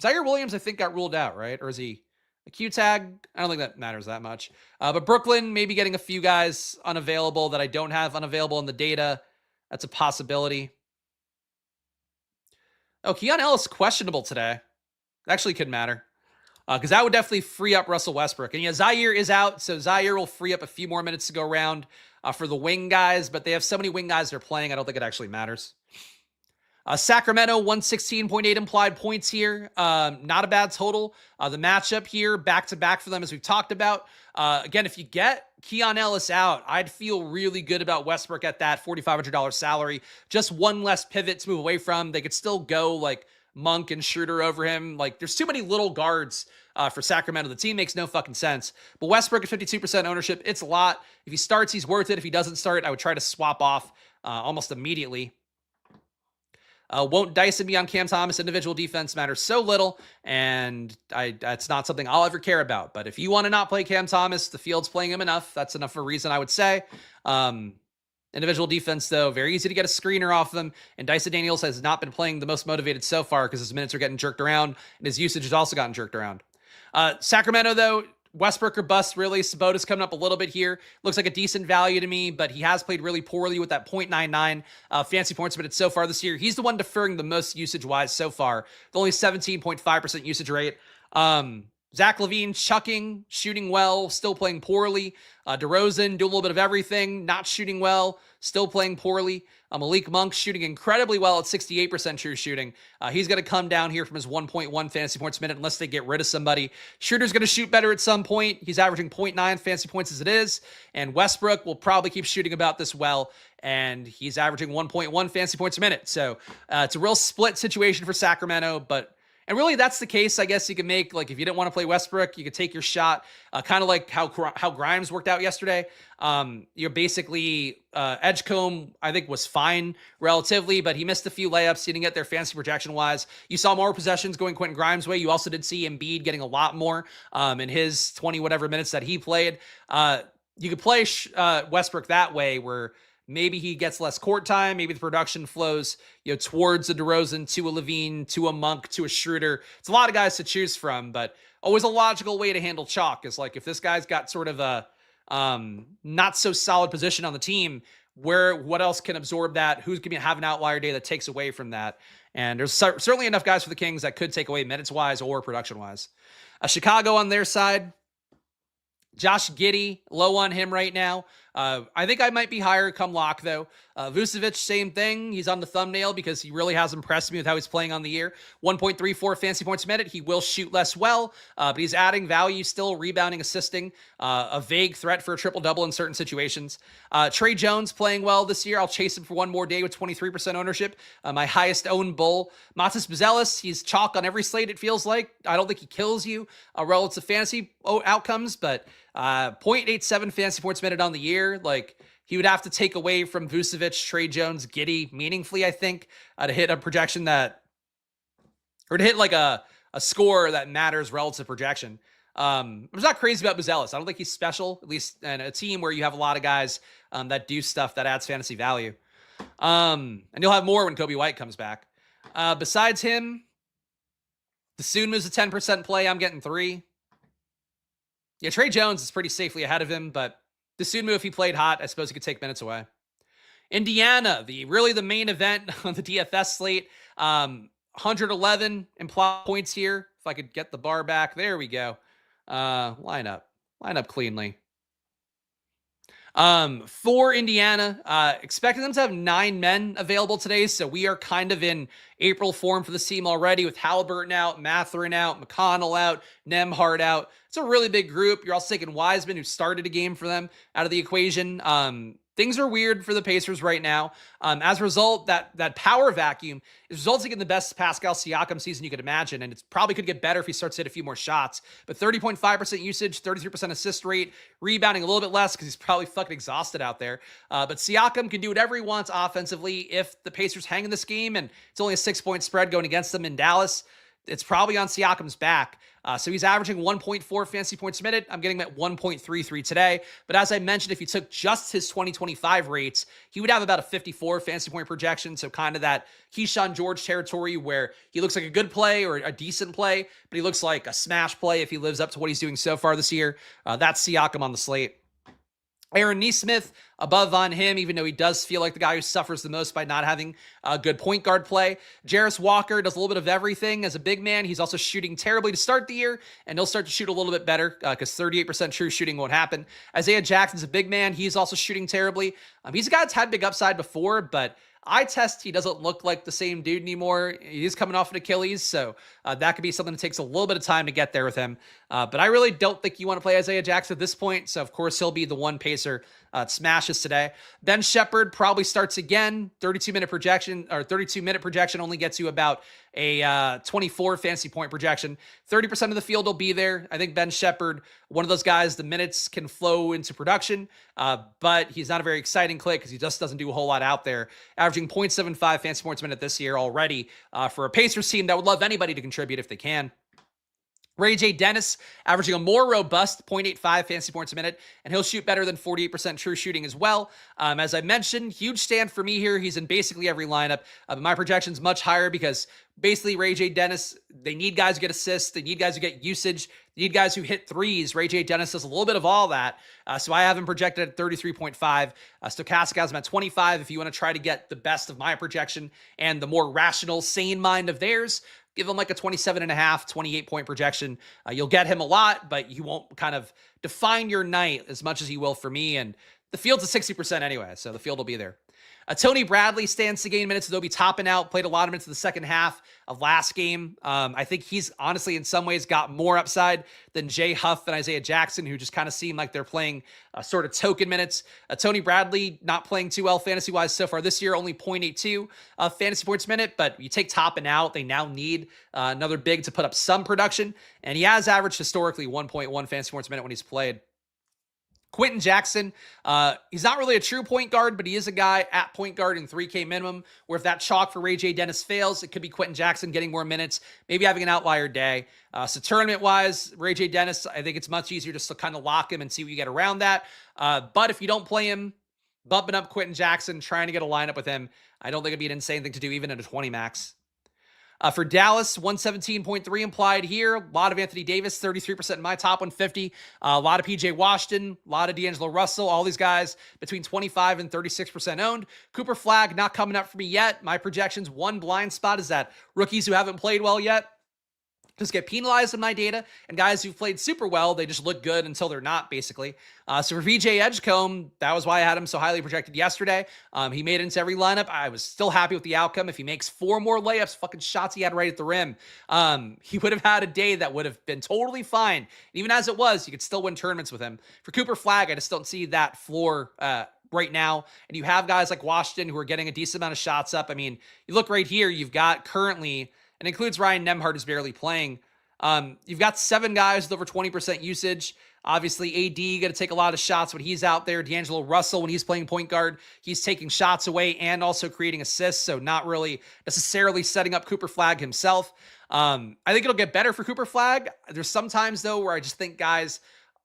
Zaire Williams, I think, got ruled out, right? Or is he a Q tag? I don't think that matters that much. But Brooklyn maybe getting a few guys unavailable that I don't have unavailable in the data. That's a possibility. Oh, Keon Ellis questionable today. Actually could matter. Because that would definitely free up Russell Westbrook. And Zaire is out, so Zaire will free up a few more minutes to go around for the wing guys, but they have so many wing guys they're playing, I don't think it actually matters. Sacramento, 116.8 implied points here. Not a bad total. The matchup here, back-to-back for them, as we've talked about. Again, if you get Keon Ellis out, I'd feel really good about Westbrook at that $4,500 salary. Just one less pivot to move away from. They could still go like Monk and Schroeder over him. Like, there's too many little guards for Sacramento. The team makes no fucking sense. But Westbrook at 52% ownership, it's a lot. If he starts, he's worth it. If he doesn't start, I would try to swap off almost immediately. Won't dice me on Cam Thomas. Individual defense matters so little, and that's not something I'll ever care about. But if you want to not play Cam Thomas, the field's playing him enough. That's enough of a reason, I would say. Individual defense, though, very easy to get a screener off them. And Dyson Daniels has not been playing the most motivated so far because his minutes are getting jerked around, and his usage has also gotten jerked around. Sacramento, though, Westbrook or bust, really. Sabota's coming up a little bit here. Looks like a decent value to me, but he has played really poorly with that 0.99 fancy points per minute so far this year. He's the one deferring the most usage-wise so far, with only 17.5% usage rate. Zach LaVine chucking, shooting well, still playing poorly. DeRozan doing a little bit of everything, not shooting well, still playing poorly. Malik Monk shooting incredibly well at 68% true shooting. He's going to come down here from his 1.1 fantasy points a minute unless they get rid of somebody. Schroeder's going to shoot better at some point. He's averaging 0.9 fantasy points as it is. And Westbrook will probably keep shooting about this well. And he's averaging 1.1 fantasy points a minute. So it's a real split situation for Sacramento, but And really, that's the case, I guess, you can make. Like, if you didn't want to play Westbrook, you could take your shot, kind of like how Grimes worked out yesterday. You're basically, Edgecombe, I think, was fine relatively, but he missed a few layups. He didn't get there fancy projection-wise. You saw more possessions going Quentin Grimes' way. You also did see Embiid getting a lot more in his 20-whatever minutes that he played. You could play Westbrook that way, where maybe he gets less court time. Maybe the production flows, towards a DeRozan, to a Levine, to a Monk, to a Schroeder. It's a lot of guys to choose from, but always a logical way to handle chalk is like, if this guy's got sort of a not so solid position on the team, what else can absorb that? Who's going to have an outlier day that takes away from that? And there's certainly enough guys for the Kings that could take away minutes wise or production wise. Chicago on their side, Josh Giddey, low on him right now. I think I might be higher come lock, though. Vucevic, same thing. He's on the thumbnail because he really has impressed me with how he's playing on the year. 1.34 fantasy points a minute. He will shoot less well, but he's adding value still, rebounding, assisting, a vague threat for a triple-double in certain situations. Trey Jones playing well this year. I'll chase him for one more day with 23% ownership. My highest owned bull. Matas Buzelis, he's chalk on every slate, it feels like. I don't think he kills you relative to fantasy outcomes, but 0.87 fantasy points a minute on the year. Like, he would have to take away from Vucevic, Trey Jones, Giddey meaningfully, I think, to hit a projection or to hit like a score that matters relative to projection. I'm not crazy about Buzelis. I don't think he's special, at least in a team where you have a lot of guys that do stuff that adds fantasy value. And you'll have more when Kobe White comes back. Besides him, the Sunmu's a 10% play. I'm getting 3. Yeah, Trey Jones is pretty safely ahead of him, but the Sunmu, if he played hot, I suppose he could take minutes away. Indiana, the main event on the DFS slate. 111 implied points here. If I could get the bar back. There we go. Line up cleanly. For Indiana, expecting them to have 9 men available today, so we are kind of in April form for the team already, with Halliburton out, Mathurin out, McConnell out, Nembhard out. It's a really big group. You're also taking Wiseman, who started a game for them, out of the equation. Things are weird for the Pacers right now. As a result, that power vacuum is resulting in the best Pascal Siakam season you could imagine, and it probably could get better if he starts to hit a few more shots. But 30.5% usage, 33% assist rate, rebounding a little bit less because he's probably fucking exhausted out there. But Siakam can do whatever he wants offensively. If the Pacers hang in this game, and it's only a 6-point spread going against them in Dallas, it's probably on Siakam's back. So he's averaging 1.4 fantasy points a minute. I'm getting him at 1.33 today. But as I mentioned, if you took just his 2025 rates, he would have about a 54 fantasy point projection. So kind of that Keyshawn George territory, where he looks like a good play or a decent play, but he looks like a smash play if he lives up to what he's doing so far this year. That's Siakam on the slate. Aaron Nesmith above on him, even though he does feel like the guy who suffers the most by not having a good point guard play. Jarris Walker does a little bit of everything as a big man. He's also shooting terribly to start the year, and he'll start to shoot a little bit better because 38% true shooting won't happen. Isaiah Jackson's a big man. He's also shooting terribly. He's a guy that's had big upside before, but eye test, he doesn't look like the same dude anymore. He's coming off an Achilles, so that could be something that takes a little bit of time to get there with him. But I really don't think you want to play Isaiah Jackson at this point, so of course he'll be the one Pacer smashes today. Ben Shepherd probably starts again. 32-minute projection only gets you about a 24 fantasy point projection. 30% of the field will be there. I think Ben Shepherd, one of those guys, the minutes can flow into production, but he's not a very exciting click because he just doesn't do a whole lot out there. Averaging 0.75 fantasy points a minute this year already for a Pacers team that would love anybody to contribute if they can. Ray J. Dennis averaging a more robust 0.85 fantasy points a minute, and he'll shoot better than 48% true shooting as well. As I mentioned, huge stand for me here. He's in basically every lineup. My projection's much higher because basically Ray J. Dennis, they need guys who get assists. They need guys who get usage. They need guys who hit threes. Ray J. Dennis does a little bit of all that. So I have him projected at 33.5. Stochastic has him at 25 if you want to try to get the best of my projection and the more rational, sane mind of theirs. Give him like a 27.5, 28-point projection. You'll get him a lot, but you won't kind of define your night as much as he will for me. And The field's at 60% anyway, so the field will be there. Tony Bradley stands to gain minutes. They'll be topping out, played a lot of minutes in the second half of last game. I think he's honestly, in some ways, got more upside than Jay Huff and Isaiah Jackson, who just kind of seem like they're playing sort of token minutes. Tony Bradley not playing too well fantasy-wise so far this year, only 0.82 fantasy points a minute, but you take topping out, they now need another big to put up some production, and he has averaged historically 1.1 fantasy points a minute when he's played. Quentin Jackson, he's not really a true point guard, but he is a guy at point guard in 3K minimum, where if that chalk for Ray J. Dennis fails, it could be Quentin Jackson getting more minutes, maybe having an outlier day. So tournament-wise, Ray J. Dennis, I think it's much easier just to kind of lock him and see what you get around that. But if you don't play him, bumping up Quentin Jackson, trying to get a lineup with him, I don't think it'd be an insane thing to do even at a 20 max. For Dallas, 117.3 implied here. A lot of Anthony Davis, 33% in my top 150. A lot of PJ Washington, a lot of D'Angelo Russell, all these guys between 25 and 36% owned. Cooper Flagg not coming up for me yet. My projections, one blind spot is that rookies who haven't played well yet just get penalized in my data, and guys who've played super well, they just look good until they're not, basically. So for VJ Edgecombe, that was why I had him so highly projected yesterday. He made it into every lineup. I was still happy with the outcome. If he makes 4 more layups, fucking shots he had right at the rim, he would have had a day that would have been totally fine. And even as it was, you could still win tournaments with him. For Cooper Flagg, I just don't see that floor right now. And you have guys like Washington who are getting a decent amount of shots up. I mean, you look right here, you've got currently, and includes Ryan Nembhard, who's barely playing. You've got 7 guys with over 20% usage. Obviously, AD got to take a lot of shots when he's out there. D'Angelo Russell, when he's playing point guard, he's taking shots away and also creating assists, so not really necessarily setting up Cooper Flagg himself. I think it'll get better for Cooper Flagg. There's some times, though, where I just think guys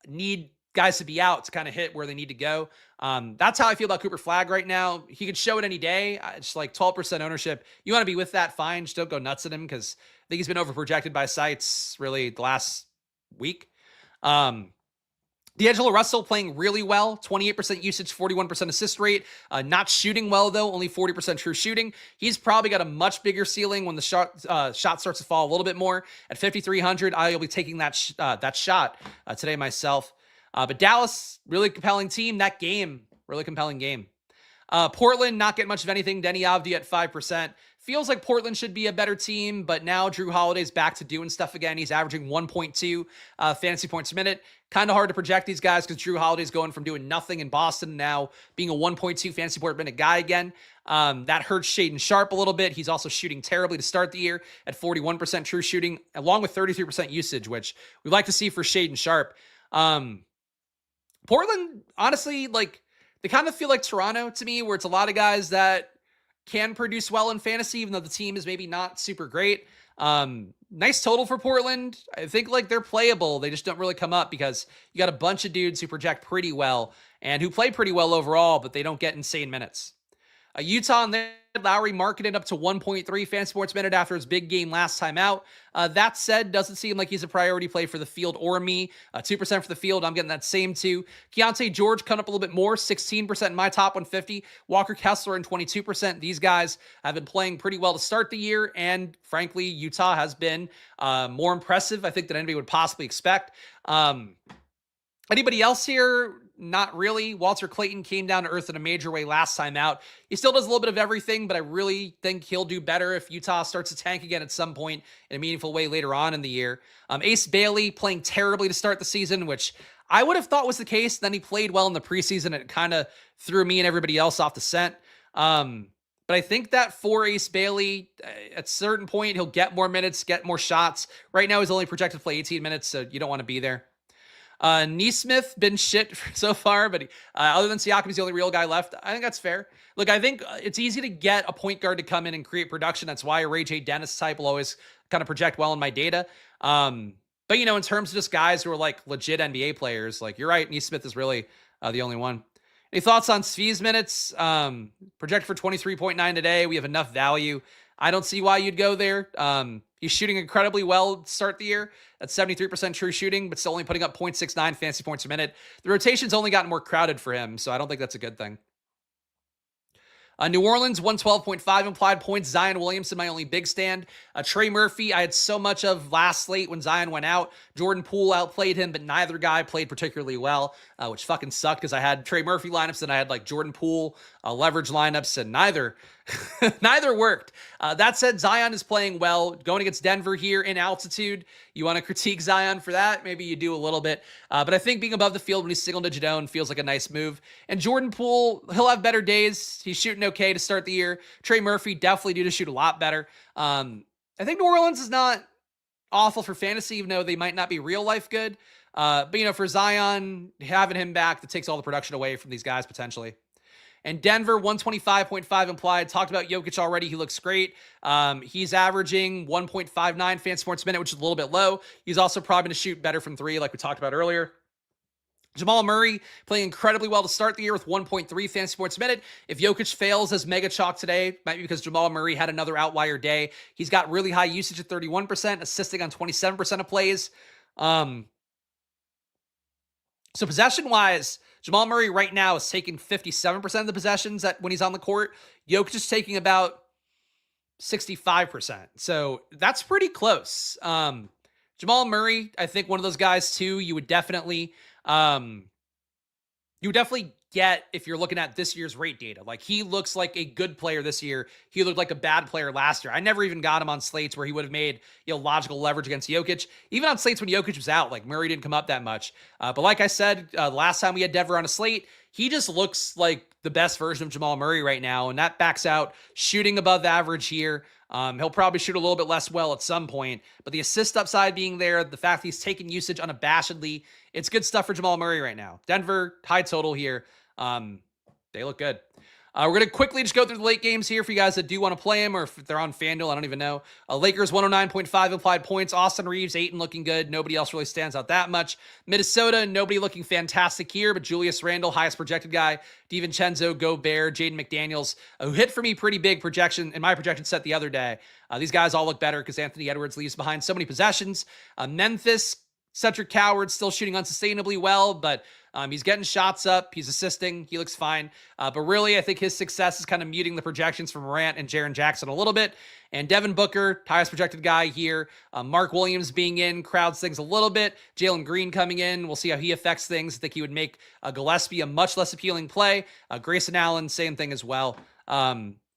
need guys to be out to kind of hit where they need to go. That's how I feel about Cooper Flagg right now. He could show it any day. It's like 12% ownership. You want to be with that, fine. Just don't go nuts at him, because I think he's been overprojected by sites really the last week. D'Angelo Russell playing really well, 28% usage, 41% assist rate. Not shooting well, though, only 40% true shooting. He's probably got a much bigger ceiling when the shot starts to fall a little bit more. At 5,300, I'll be taking that shot today myself. But Dallas, really compelling team. That game, really compelling game. Portland, not getting much of anything. Denny Avdi at 5%. Feels like Portland should be a better team, but now Drew Holiday's back to doing stuff again. He's averaging 1.2 fantasy points a minute. Kind of hard to project these guys because Drew Holiday's going from doing nothing in Boston now being a 1.2 fantasy point per minute guy again. That hurts Shaedon Sharpe a little bit. He's also shooting terribly to start the year at 41% true shooting, along with 33% usage, which we'd like to see for Shaedon Sharpe. Portland, honestly, like, they kind of feel like Toronto to me, where it's a lot of guys that can produce well in fantasy, even though the team is maybe not super great. Nice total for Portland. I think like they're playable. They just don't really come up because you got a bunch of dudes who project pretty well and who play pretty well overall, but they don't get insane minutes. Utah and Lowry marketed up to 1.3 fantasy points a minute after his big game last time out. That said, doesn't seem like he's a priority play for the field or me. 2% for the field. I'm getting that same too. Keontae George coming up a little bit more, 16% in my top 150. Walker Kessler in 22%. These guys have been playing pretty well to start the year, and frankly, Utah has been more impressive, I think, than anybody would possibly expect. Anybody else here? Not really. Walter Clayton came down to earth in a major way last time out. He still does a little bit of everything, but I really think he'll do better if Utah starts to tank again at some point in a meaningful way later on in the year. Ace Bailey playing terribly to start the season, which I would have thought was the case. Then he played well in the preseason. It kind of threw me and everybody else off the scent. But I think that for Ace Bailey, at a certain point, he'll get more minutes, get more shots. Right now, he's only projected to play 18 minutes, so you don't want to be there. Neesmith been shit so far, but other than Siakam, he's the only real guy left. I think that's fair. Look, I think it's easy to get a point guard to come in and create production. That's why a Ray J. Dennis type will always kind of project well in my data. But, you know, in terms of just guys who are like legit NBA players, like you're right, Neesmith is really the only one. Any thoughts on Svi's minutes? Projected for 23.9 today. We have enough value. I don't see why you'd go there. He's shooting incredibly well to start the year at 73% true shooting, but still only putting up 0.69 fantasy points a minute. The rotation's only gotten more crowded for him, so I don't think that's a good thing. New Orleans, 112.5 implied points. Zion Williamson, my only big stand. Trey Murphy, I had so much of last slate when Zion went out. Jordan Poole outplayed him, but neither guy played particularly well, which fucking sucked because I had Trey Murphy lineups and I had like Jordan Poole leverage lineups, and neither worked. That said, Zion is playing well. Going against Denver here in altitude, you want to critique Zion for that? Maybe you do a little bit. But I think being above the field when he's single-digit owned feels like a nice move. And Jordan Poole, he'll have better days. He's shooting okay to start the year. Trey Murphy definitely due to shoot a lot better. I think New Orleans is not awful for fantasy, even though they might not be real life good. But, for Zion, having him back, that takes all the production away from these guys potentially. And Denver, 125.5 implied. Talked about Jokic already. He looks great. He's averaging 1.59 fantasy points a minute, which is a little bit low. He's also probably going to shoot better from three, like we talked about earlier. Jamal Murray playing incredibly well to start the year with 1.3 fantasy points a minute. If Jokic fails as mega chalk today, might be because Jamal Murray had another outlier day. He's got really high usage at 31%, assisting on 27% of plays. So possession-wise, Jamal Murray right now is taking 57% of the possessions when he's on the court. Jokic is taking about 65%. So that's pretty close. Jamal Murray, I think one of those guys too, you would definitely get if you're looking at this year's rate data. Like, he looks like a good player this year. He looked like a bad player last year. I never even got him on slates where he would have made, logical leverage against Jokic. Even on slates when Jokic was out, like, Murray didn't come up that much. But like I said, last time we had Denver on a slate, he just looks like the best version of Jamal Murray right now. And that backs out shooting above average here. He'll probably shoot a little bit less well at some point, but the assist upside being there, the fact that he's taking usage unabashedly, it's good stuff for Jamal Murray right now. Denver, high total here. They look good. We're going to quickly just go through the late games here for you guys that do want to play them, or if they're on FanDuel, I don't even know. Lakers, 109.5 implied points. Austin Reeves, 8 and looking good. Nobody else really stands out that much. Minnesota, nobody looking fantastic here, but Julius Randle, highest projected guy. DiVincenzo, Gobert, Jaden McDaniels, who hit for me pretty big projection in my projection set the other day. These guys all look better because Anthony Edwards leaves behind so many possessions. Memphis, Cedric Coward still shooting unsustainably well, but he's getting shots up. He's assisting. He looks fine. But really, I think his success is kind of muting the projections from Morant and Jaren Jackson a little bit. And Devin Booker, highest projected guy here. Mark Williams being in, crowds things a little bit. Jalen Green coming in. We'll see how he affects things. I think he would make Gillespie a much less appealing play. Grayson Allen, same thing as well.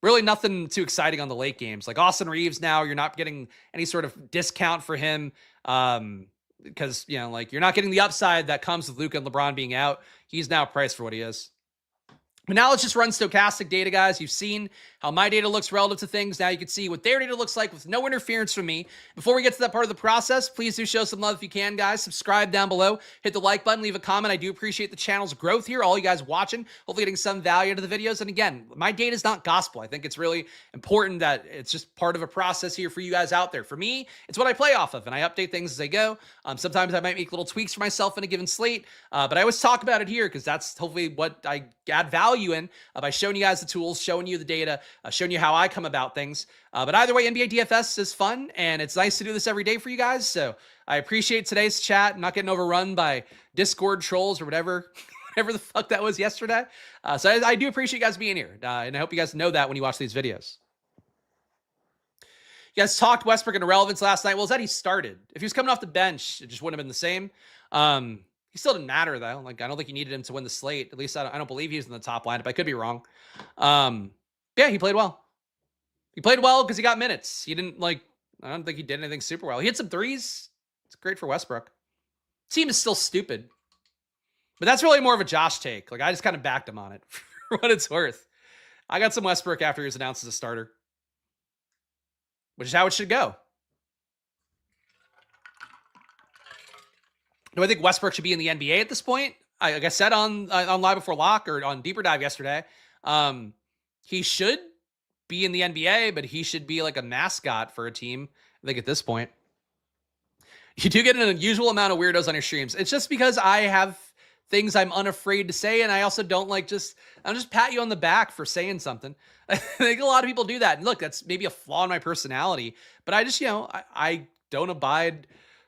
Really nothing too exciting on the late games. Like Austin Reeves now, you're not getting any sort of discount for him. Because, you're not getting the upside that comes with Luka and LeBron being out. He's now priced for what he is. But now let's just run Stokastic data, guys. You've seen how my data looks relative to things. Now you can see what their data looks like with no interference from me. Before we get to that part of the process, please do show some love if you can, guys. Subscribe down below. Hit the like button. Leave a comment. I do appreciate the channel's growth here. All you guys watching, hopefully getting some value out of the videos. And again, my data is not gospel. I think it's really important that it's just part of a process here for you guys out there. For me, it's what I play off of, and I update things as I go. Sometimes I might make little tweaks for myself in a given slate, but I always talk about it here because that's hopefully what I add value in by showing you guys the tools, showing you the data, showing you how I come about things. But either way, NBA DFS is fun, and it's nice to do this every day for you guys. So I appreciate today's chat. I'm not getting overrun by Discord trolls or whatever the fuck that was yesterday. So I do appreciate you guys being here, and I hope you guys know that when you watch these videos. You guys talked Westbrook and irrelevance last night. Well, he started. If he was coming off the bench, it just wouldn't have been the same. He still didn't matter, though. Like, I don't think you needed him to win the slate. At least I don't believe he was in the top lineup. I could be wrong. Yeah, he played well. He played well because he got minutes. He didn't, I don't think he did anything super well. He hit some threes. It's great for Westbrook. Team is still stupid. But that's really more of a Josh take. I just kind of backed him on it for what it's worth. I got some Westbrook after he was announced as a starter, which is how it should go. Do I think Westbrook should be in the NBA at this point? Like I said on Live Before Lock or on Deeper Dive yesterday, he should be in the NBA, but he should be like a mascot for a team, I think, at this point. You do get an unusual amount of weirdos on your streams. It's just because I have things I'm unafraid to say, and I also don't I'll just pat you on the back for saying something. I think a lot of people do that. And look, that's maybe a flaw in my personality, but I just, I don't abide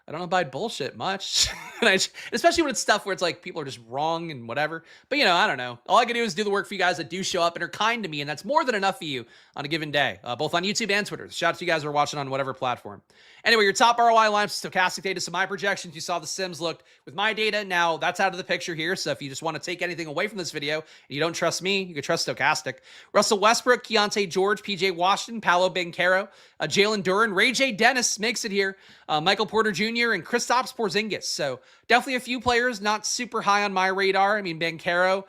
I don't abide bullshit much. And especially when it's stuff where it's like people are just wrong and whatever. But, I don't know. All I can do is do the work for you guys that do show up and are kind to me. And that's more than enough for you on a given day, both on YouTube and Twitter. Shout out to you guys who are watching on whatever platform. Anyway, your top ROI lineups, Stokastic data. So my projections, you saw the Sims looked with my data. Now that's out of the picture here. So if you just want to take anything away from this video and you don't trust me, you can trust Stokastic. Russell Westbrook, Keontae George, PJ Washington, Paolo Banchero, Jalen Duren, Ray J. Dennis makes it here. Michael Porter Jr. and Kristaps Porzingis. So definitely a few players not super high on my radar. I mean, Banchero,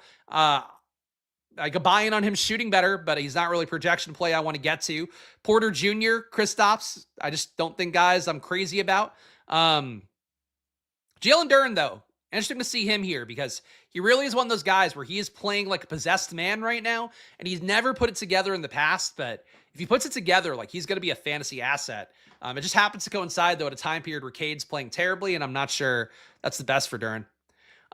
I could buy in on him shooting better, but he's not really projection play I want to get to. Porter Jr., Kristaps, I just don't think guys I'm crazy about. Jalen Duren, though, interesting to see him here because he really is one of those guys where he is playing like a possessed man right now, and he's never put it together in the past, but if he puts it together, like he's going to be a fantasy asset. It just happens to coincide, though, at a time period where Cade's playing terribly, and I'm not sure that's the best for Duren.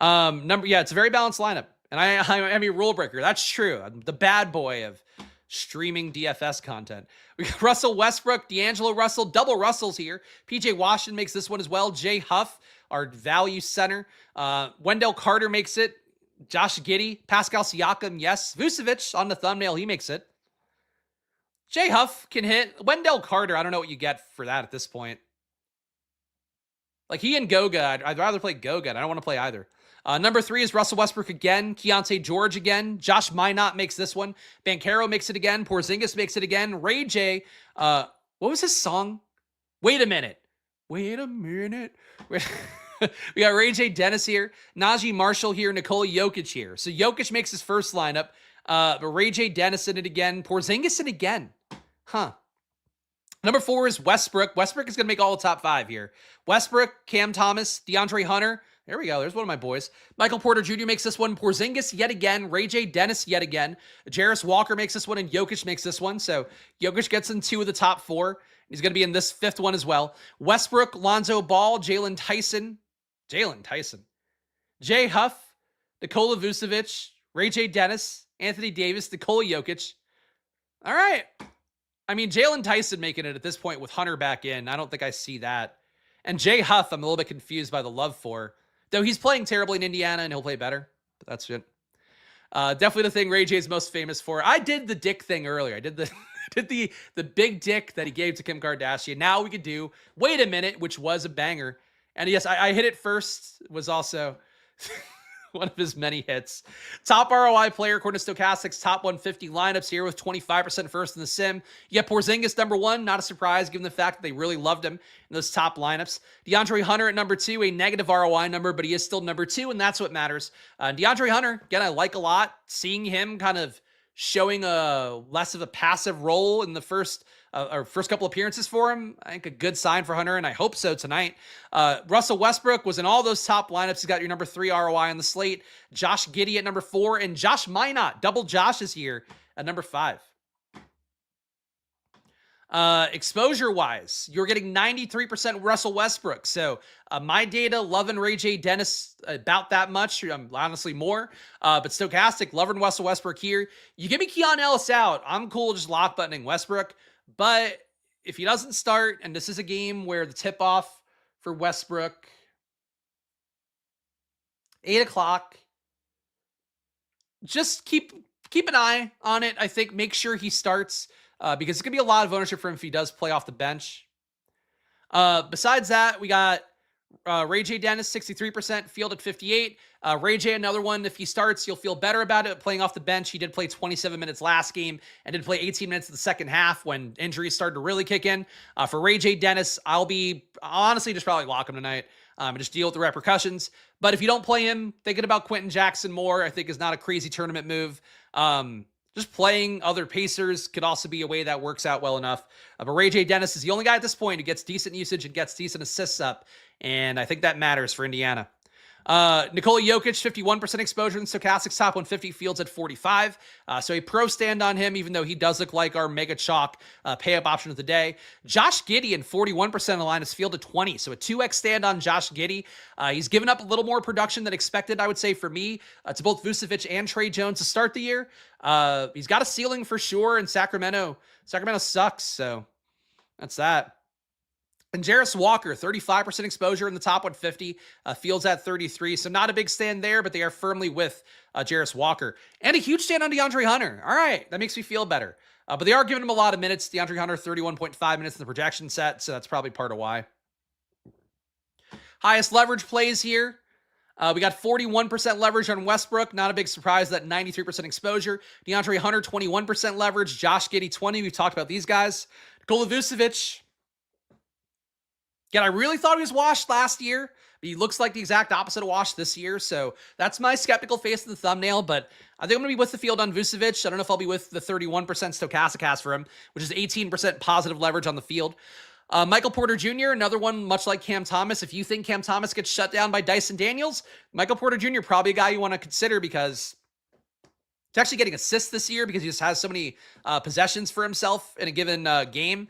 It's a very balanced lineup. And I'm a rule breaker. That's true. I'm the bad boy of streaming DFS content. We got Russell Westbrook, D'Angelo Russell, double Russells here. PJ Washington makes this one as well. Jay Huff, our value center. Wendell Carter makes it. Josh Giddey, Pascal Siakam, yes. Vucevic on the thumbnail, he makes it. Jay Huff can hit. Wendell Carter, I don't know what you get for that at this point. Like he and Goga, I'd rather play Goga. I don't want to play either. Number 3 is Russell Westbrook again. Keontae George again. Josh Minot makes this one. Banchero makes it again. Porzingis makes it again. Ray J. What was his song? Wait a minute. We got Ray J. Dennis here. Najee Marshall here. Nikola Jokic here. So Jokic makes his first lineup. But Ray J. Dennis in it again. Porzingis in again. Number 4 is Westbrook. Westbrook is going to make all the top 5 here. Westbrook, Cam Thomas, DeAndre Hunter. There we go. There's one of my boys. Michael Porter Jr. makes this one. Porzingis yet again. Ray J. Dennis yet again. Jarris Walker makes this one, and Jokic makes this one. So Jokic gets in 2 of the top 4. He's going to be in this 5th one as well. Westbrook, Lonzo Ball, Jalen Tyson. Jay Huff, Nikola Vucevic, Ray J. Dennis, Anthony Davis, Nikola Jokic. All right. I mean, Jalen Tyson making it at this point with Hunter back in. I don't think I see that. And Jay Huff, I'm a little bit confused by the love for. Though he's playing terribly in Indiana and he'll play better. But that's it. Definitely the thing Ray J is most famous for. I did the dick thing earlier. I did the big dick that he gave to Kim Kardashian. Now we could do Wait a Minute, which was a banger. And yes, I hit it first. It was also one of his many hits. Top ROI player according to Stokastic's top 150 lineups here with 25% first in the sim. You get Porzingis number 1. Not a surprise given the fact that they really loved him in those top lineups. DeAndre Hunter at number 2, a negative ROI number, but he is still number 2, and that's what matters. DeAndre Hunter, again, I like a lot. Seeing him kind of showing a less of a passive role in the first couple appearances for him. I think a good sign for Hunter, and I hope so tonight. Russell Westbrook was in all those top lineups. He's got your number 3 ROI on the slate. Josh Giddey at number 4, and Josh Minot, double Josh is here at number 5. Exposure-wise, you're getting 93% Russell Westbrook. So my data, loving Ray J. Dennis about that much. Honestly, more. But Stokastic, loving Russell Westbrook here. You give me Keon Ellis out. I'm cool just lock buttoning Westbrook. But if he doesn't start, and this is a game where the tip-off for Westbrook, 8 o'clock, just keep an eye on it. I think make sure he starts because it's going to be a lot of ownership for him if he does play off the bench. Besides that, we got Ray J. Dennis, 63%, Field at 58. Ray J, another one. If he starts, you'll feel better about it. Playing off the bench, he did play 27 minutes last game and did play 18 minutes in the second half when injuries started to really kick in. For Ray J. Dennis, I'll honestly just probably lock him tonight and just deal with the repercussions. But if you don't play him, thinking about Quentin Jackson more, I think is not a crazy tournament move. Just playing other Pacers could also be a way that works out well enough. But Ray J. Dennis is the only guy at this point who gets decent usage and gets decent assists up. And I think that matters for Indiana. Nikola Jokic, 51% exposure in Stokastic's top 150, Fields at 45. So a pro stand on him, even though he does look like our mega chalk pay-up option of the day. Josh Giddey in 41% of the line is Field at 20. So a 2x stand on Josh Giddey. He's given up a little more production than expected, I would say, for me, to both Vucevic and Trey Jones to start the year. He's got a ceiling for sure, and Sacramento sucks, so that's that. And Jarris Walker, 35% exposure in the top 150. Fields at 33. So not a big stand there, but they are firmly with Jarris Walker. And a huge stand on DeAndre Hunter. All right, that makes me feel better. But they are giving him a lot of minutes. DeAndre Hunter, 31.5 minutes in the projection set. So that's probably part of why. Highest leverage plays here. We got 41% leverage on Westbrook. Not a big surprise that 93% exposure. DeAndre Hunter, 21% leverage. Josh Giddey, 20. We've talked about these guys. Nikola Vucevic. Again, I really thought he was washed last year, but he looks like the exact opposite of washed this year. So that's my skeptical face in the thumbnail, but I think I'm going to be with the field on Vucevic. I don't know if I'll be with the 31% Stokastic has for him, which is 18% positive leverage on the field. Michael Porter Jr., another one much like Cam Thomas. If you think Cam Thomas gets shut down by Dyson Daniels, Michael Porter Jr. probably a guy you want to consider because he's actually getting assists this year because he just has so many possessions for himself in a given game.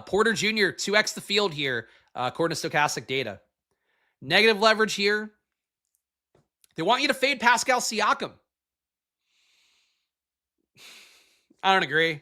Porter Jr., 2x the field here, according to Stokastic data. Negative leverage here. They want you to fade Pascal Siakam. I don't agree.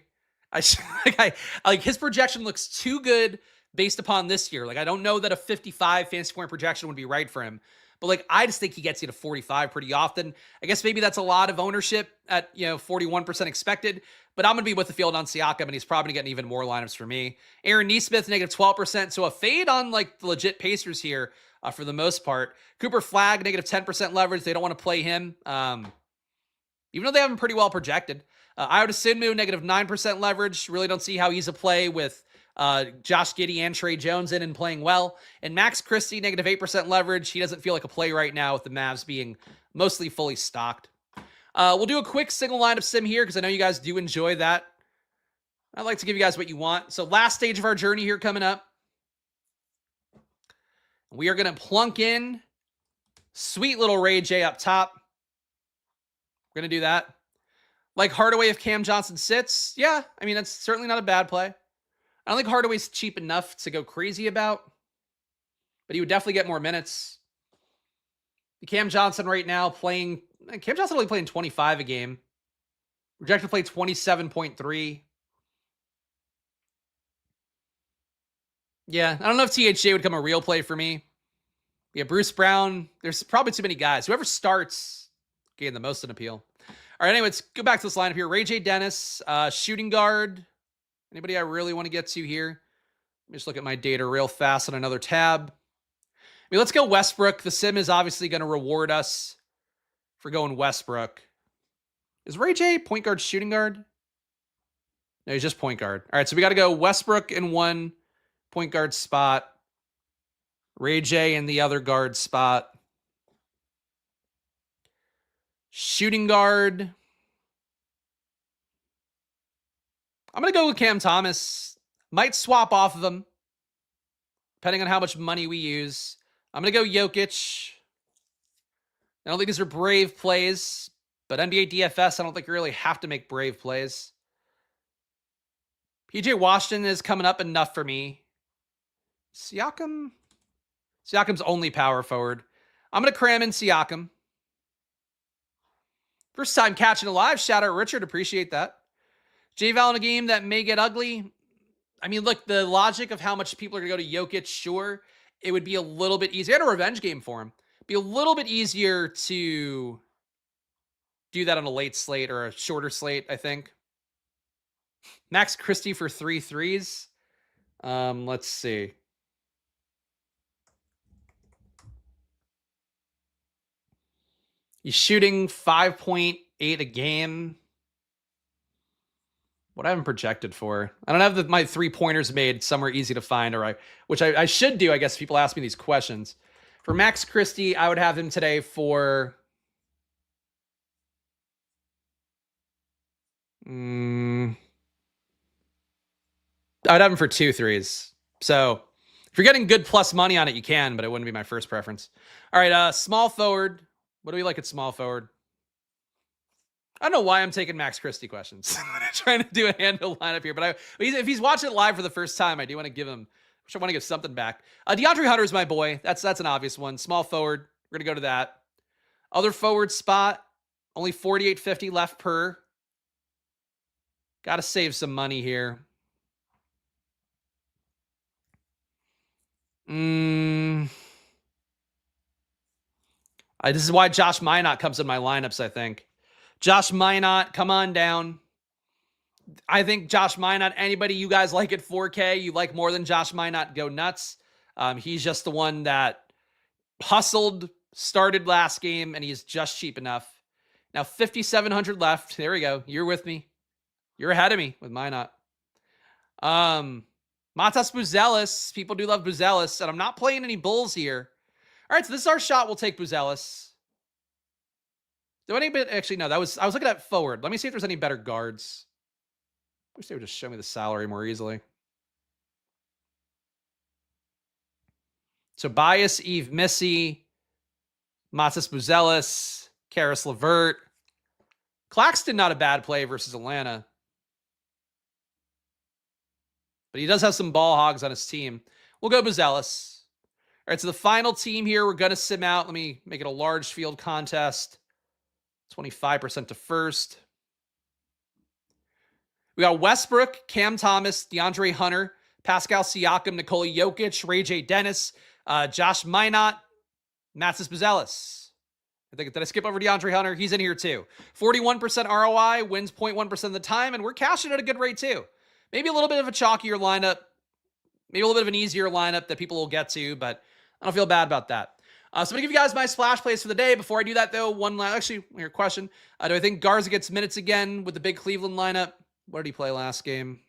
Like his projection looks too good based upon this year. Like, I don't know that a 55 fantasy point projection would be right for him. But like, I just think he gets you to 45 pretty often. I guess maybe that's a lot of ownership at, 41% expected. But I'm going to be with the field on Siakam, and he's probably getting even more lineups for me. Aaron Nesmith, negative 12%. So a fade on like the legit Pacers here for the most part. Cooper Flagg, negative 10% leverage. They don't want to play him, even though they have him pretty well projected. Iota Sinmu, negative 9% leverage. Really don't see how he's a play with Josh Giddey and Trey Jones in and playing well. And Max Christie, negative 8% leverage. He doesn't feel like a play right now with the Mavs being mostly fully stocked. We'll do a quick single lineup sim here because I know you guys do enjoy that. I'd like to give you guys what you want. So last stage of our journey here coming up. We are going to plunk in sweet little Ray J up top. We're going to do that. Like Hardaway if Cam Johnson sits. Yeah, I mean, that's certainly not a bad play. I don't think Hardaway's cheap enough to go crazy about, but he would definitely get more minutes. Cam Johnson right now playing, Cam Johnson only playing 25 a game. Projected to play 27.3. Yeah, I don't know if THJ would become a real play for me. Yeah, Bruce Brown, there's probably too many guys. Whoever starts, gain the most in appeal. All right, anyway, let's go back to this lineup here. Ray J. Dennis, shooting guard. Anybody I really want to get to here? Let me just look at my data real fast on another tab. I mean, let's go Westbrook. The sim is obviously going to reward us for going Westbrook. Is Ray J point guard, shooting guard? No, he's just point guard. All right, so we got to go Westbrook in one point guard spot. Ray J in the other guard spot. Shooting guard. I'm going to go with Cam Thomas. Might swap off of him, depending on how much money we use. I'm going to go Jokic. I don't think these are brave plays, but NBA DFS, I don't think you really have to make brave plays. PJ Washington is coming up enough for me. Siakam's only power forward. I'm going to cram in Siakam. First time catching a live. Shout out Richard. Appreciate that. J-Val in a game that may get ugly. I mean, look, the logic of how much people are going to go to Jokic, sure, it would be a little bit easier. I had a revenge game for him. Be a little bit easier to do that on a late slate or a shorter slate, I think. Max Christie for 3 threes. Let's see. He's shooting 5.8 a game. What I haven't projected for. I don't have my 3-pointers made somewhere easy to find, which I should do, I guess, if people ask me these questions. For Max Christie, I would have him today for... I would have him for 2 threes. So if you're getting good plus money on it, you can, but it wouldn't be my first preference. All right, small forward. What do we like at small forward? I don't know why I'm taking Max Christie questions. I'm trying to do a handle lineup here, but if he's watching it live for the first time, I do want to give him. I want to give something back. DeAndre Hunter is my boy. That's an obvious one. Small forward. We're gonna go to that. Other forward spot. Only 48.50 left per. Got to save some money here. This is why Josh Minot comes in my lineups, I think. Josh Minot, come on down. I think Josh Minot, anybody you guys like at 4K, you like more than Josh Minot, go nuts. He's just the one that hustled, started last game, and he's just cheap enough. Now 5,700 left. There we go. You're with me. You're ahead of me with Minot. Matas Buzelis. People do love Buzelis, and I'm not playing any Bulls here. All right, so this is our shot. We'll take Buzelis. Do anybody actually no? I was looking at forward. Let me see if there's any better guards. I wish they would just show me the salary more easily. So Bias, Eve Missy, Matas Buzelis, Karis LeVert. Claxton, not a bad play versus Atlanta. But he does have some ball hogs on his team. We'll go Buzelis. All right, so the final team here, we're going to sim out. Let me make it a large field contest. 25% to first. We got Westbrook, Cam Thomas, DeAndre Hunter, Pascal Siakam, Nikola Jokic, Ray J. Dennis, Josh Minot, Matas Buzelis. Did I skip over DeAndre Hunter? He's in here too. 41% ROI, wins 0.1% of the time, and we're cashing at a good rate too. Maybe a little bit of a chalkier lineup, maybe a little bit of an easier lineup that people will get to, but I don't feel bad about that. So I'm going to give you guys my splash plays for the day. Before I do that, though, your question. Do I think Garza gets minutes again with the big Cleveland lineup? What did he play last game?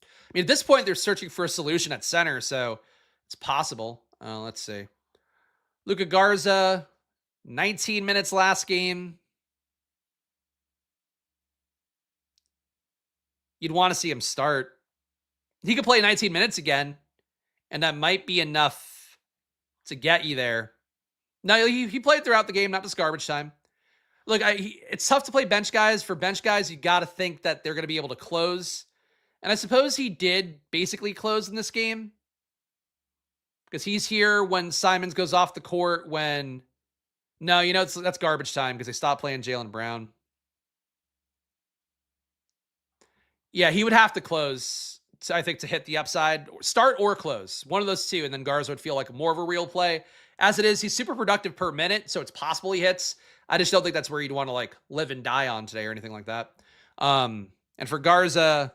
I mean, at this point, they're searching for a solution at center, so it's possible. Let's see. Luka Garza, 19 minutes last game. You'd want to see him start. He could play 19 minutes again, and that might be enough to get you there. No, he played throughout the game, not just garbage time. Look, it's tough to play bench guys. For bench guys, you got to think that they're going to be able to close. And I suppose he did basically close in this game. Because he's here when Simons goes off the court when... No, that's garbage time because they stopped playing Jaylen Brown. Yeah, he would have to close, I think, to hit the upside. Start or close. One of those two, and then Garza would feel like more of a real play. As it is, he's super productive per minute, so it's possible he hits. I just don't think that's where you'd want to live and die on today or anything like that. And for Garza,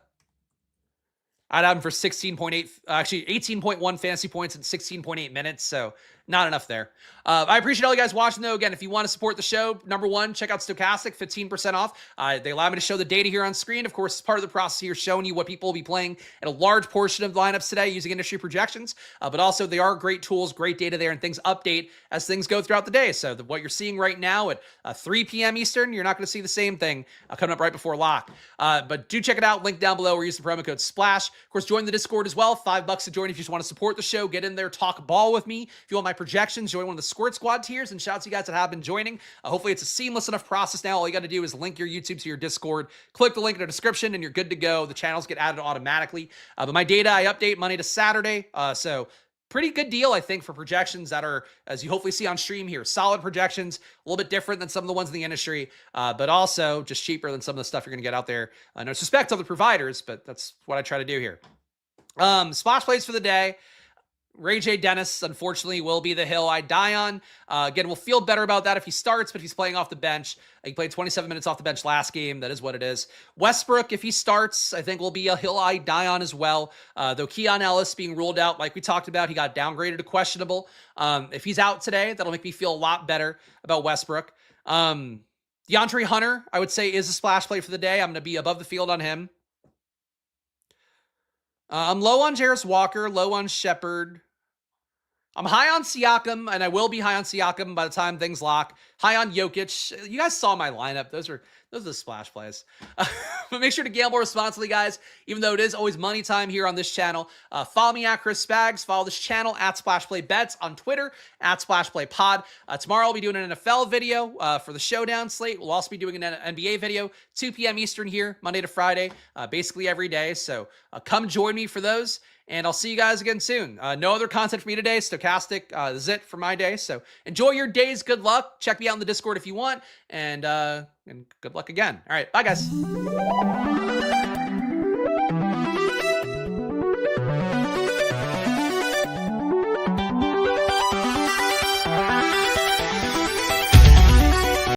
I'd have him for 18.1 fantasy points in 16.8 minutes, so not enough there. I appreciate all you guys watching, though. Again, if you want to support the show, number one, check out Stokastic, 15% off. They allow me to show the data here on screen. Of course, it's part of the process here, showing you what people will be playing at a large portion of lineups today using industry projections. But also, they are great tools, great data there, and things update as things go throughout the day. So what you're seeing right now at 3 p.m. Eastern, you're not going to see the same thing coming up right before lock. But do check it out. Link down below. We're using the promo code SPLASH. Of course, join the Discord as well. $5 to join if you just want to support the show. Get in there, talk ball with me. If you want my projections, join one of the Squirt Squad tiers, and shout out to you guys that have been joining. Hopefully it's a seamless enough process now. All you got to do is link your YouTube to your Discord, click the link in the description, and you're good to go. The channels get added automatically. But my data, I update Monday to Saturday. So pretty good deal, I think, for projections that are, as you hopefully see on stream here, solid projections, a little bit different than some of the ones in the industry, but also just cheaper than some of the stuff you're going to get out there. No disrespect to other providers, but that's what I try to do here. Splash plays for the day. Ray J. Dennis, unfortunately, will be the hill I die on. Again, we'll feel better about that if he starts, but if he's playing off the bench. He played 27 minutes off the bench last game. That is what it is. Westbrook, if he starts, I think will be a hill I die on as well. Though Keon Ellis being ruled out, like we talked about, he got downgraded to questionable. If he's out today, that'll make me feel a lot better about Westbrook. DeAndre Hunter, I would say, is a splash play for the day. I'm going to be above the field on him. I'm low on Jarris Walker, low on Shepherd. I'm high on Siakam, and I will be high on Siakam by the time things lock. High on Jokic. You guys saw my lineup. Those are the splash plays. But make sure to gamble responsibly, guys, even though it is always money time here on this channel. Follow me at Chris Spags. Follow this channel at Splash Play Bets on Twitter, at Splash Play Pod. Tomorrow I'll be doing an NFL video for the Showdown slate. We'll also be doing an NBA video, 2 p.m. Eastern here, Monday to Friday, basically every day. So come join me for those. And I'll see you guys again soon. No other content for me today. Stokastic, this is it for my day. So enjoy your days. Good luck. Check me out in the Discord if you want. And good luck again. All right. Bye, guys.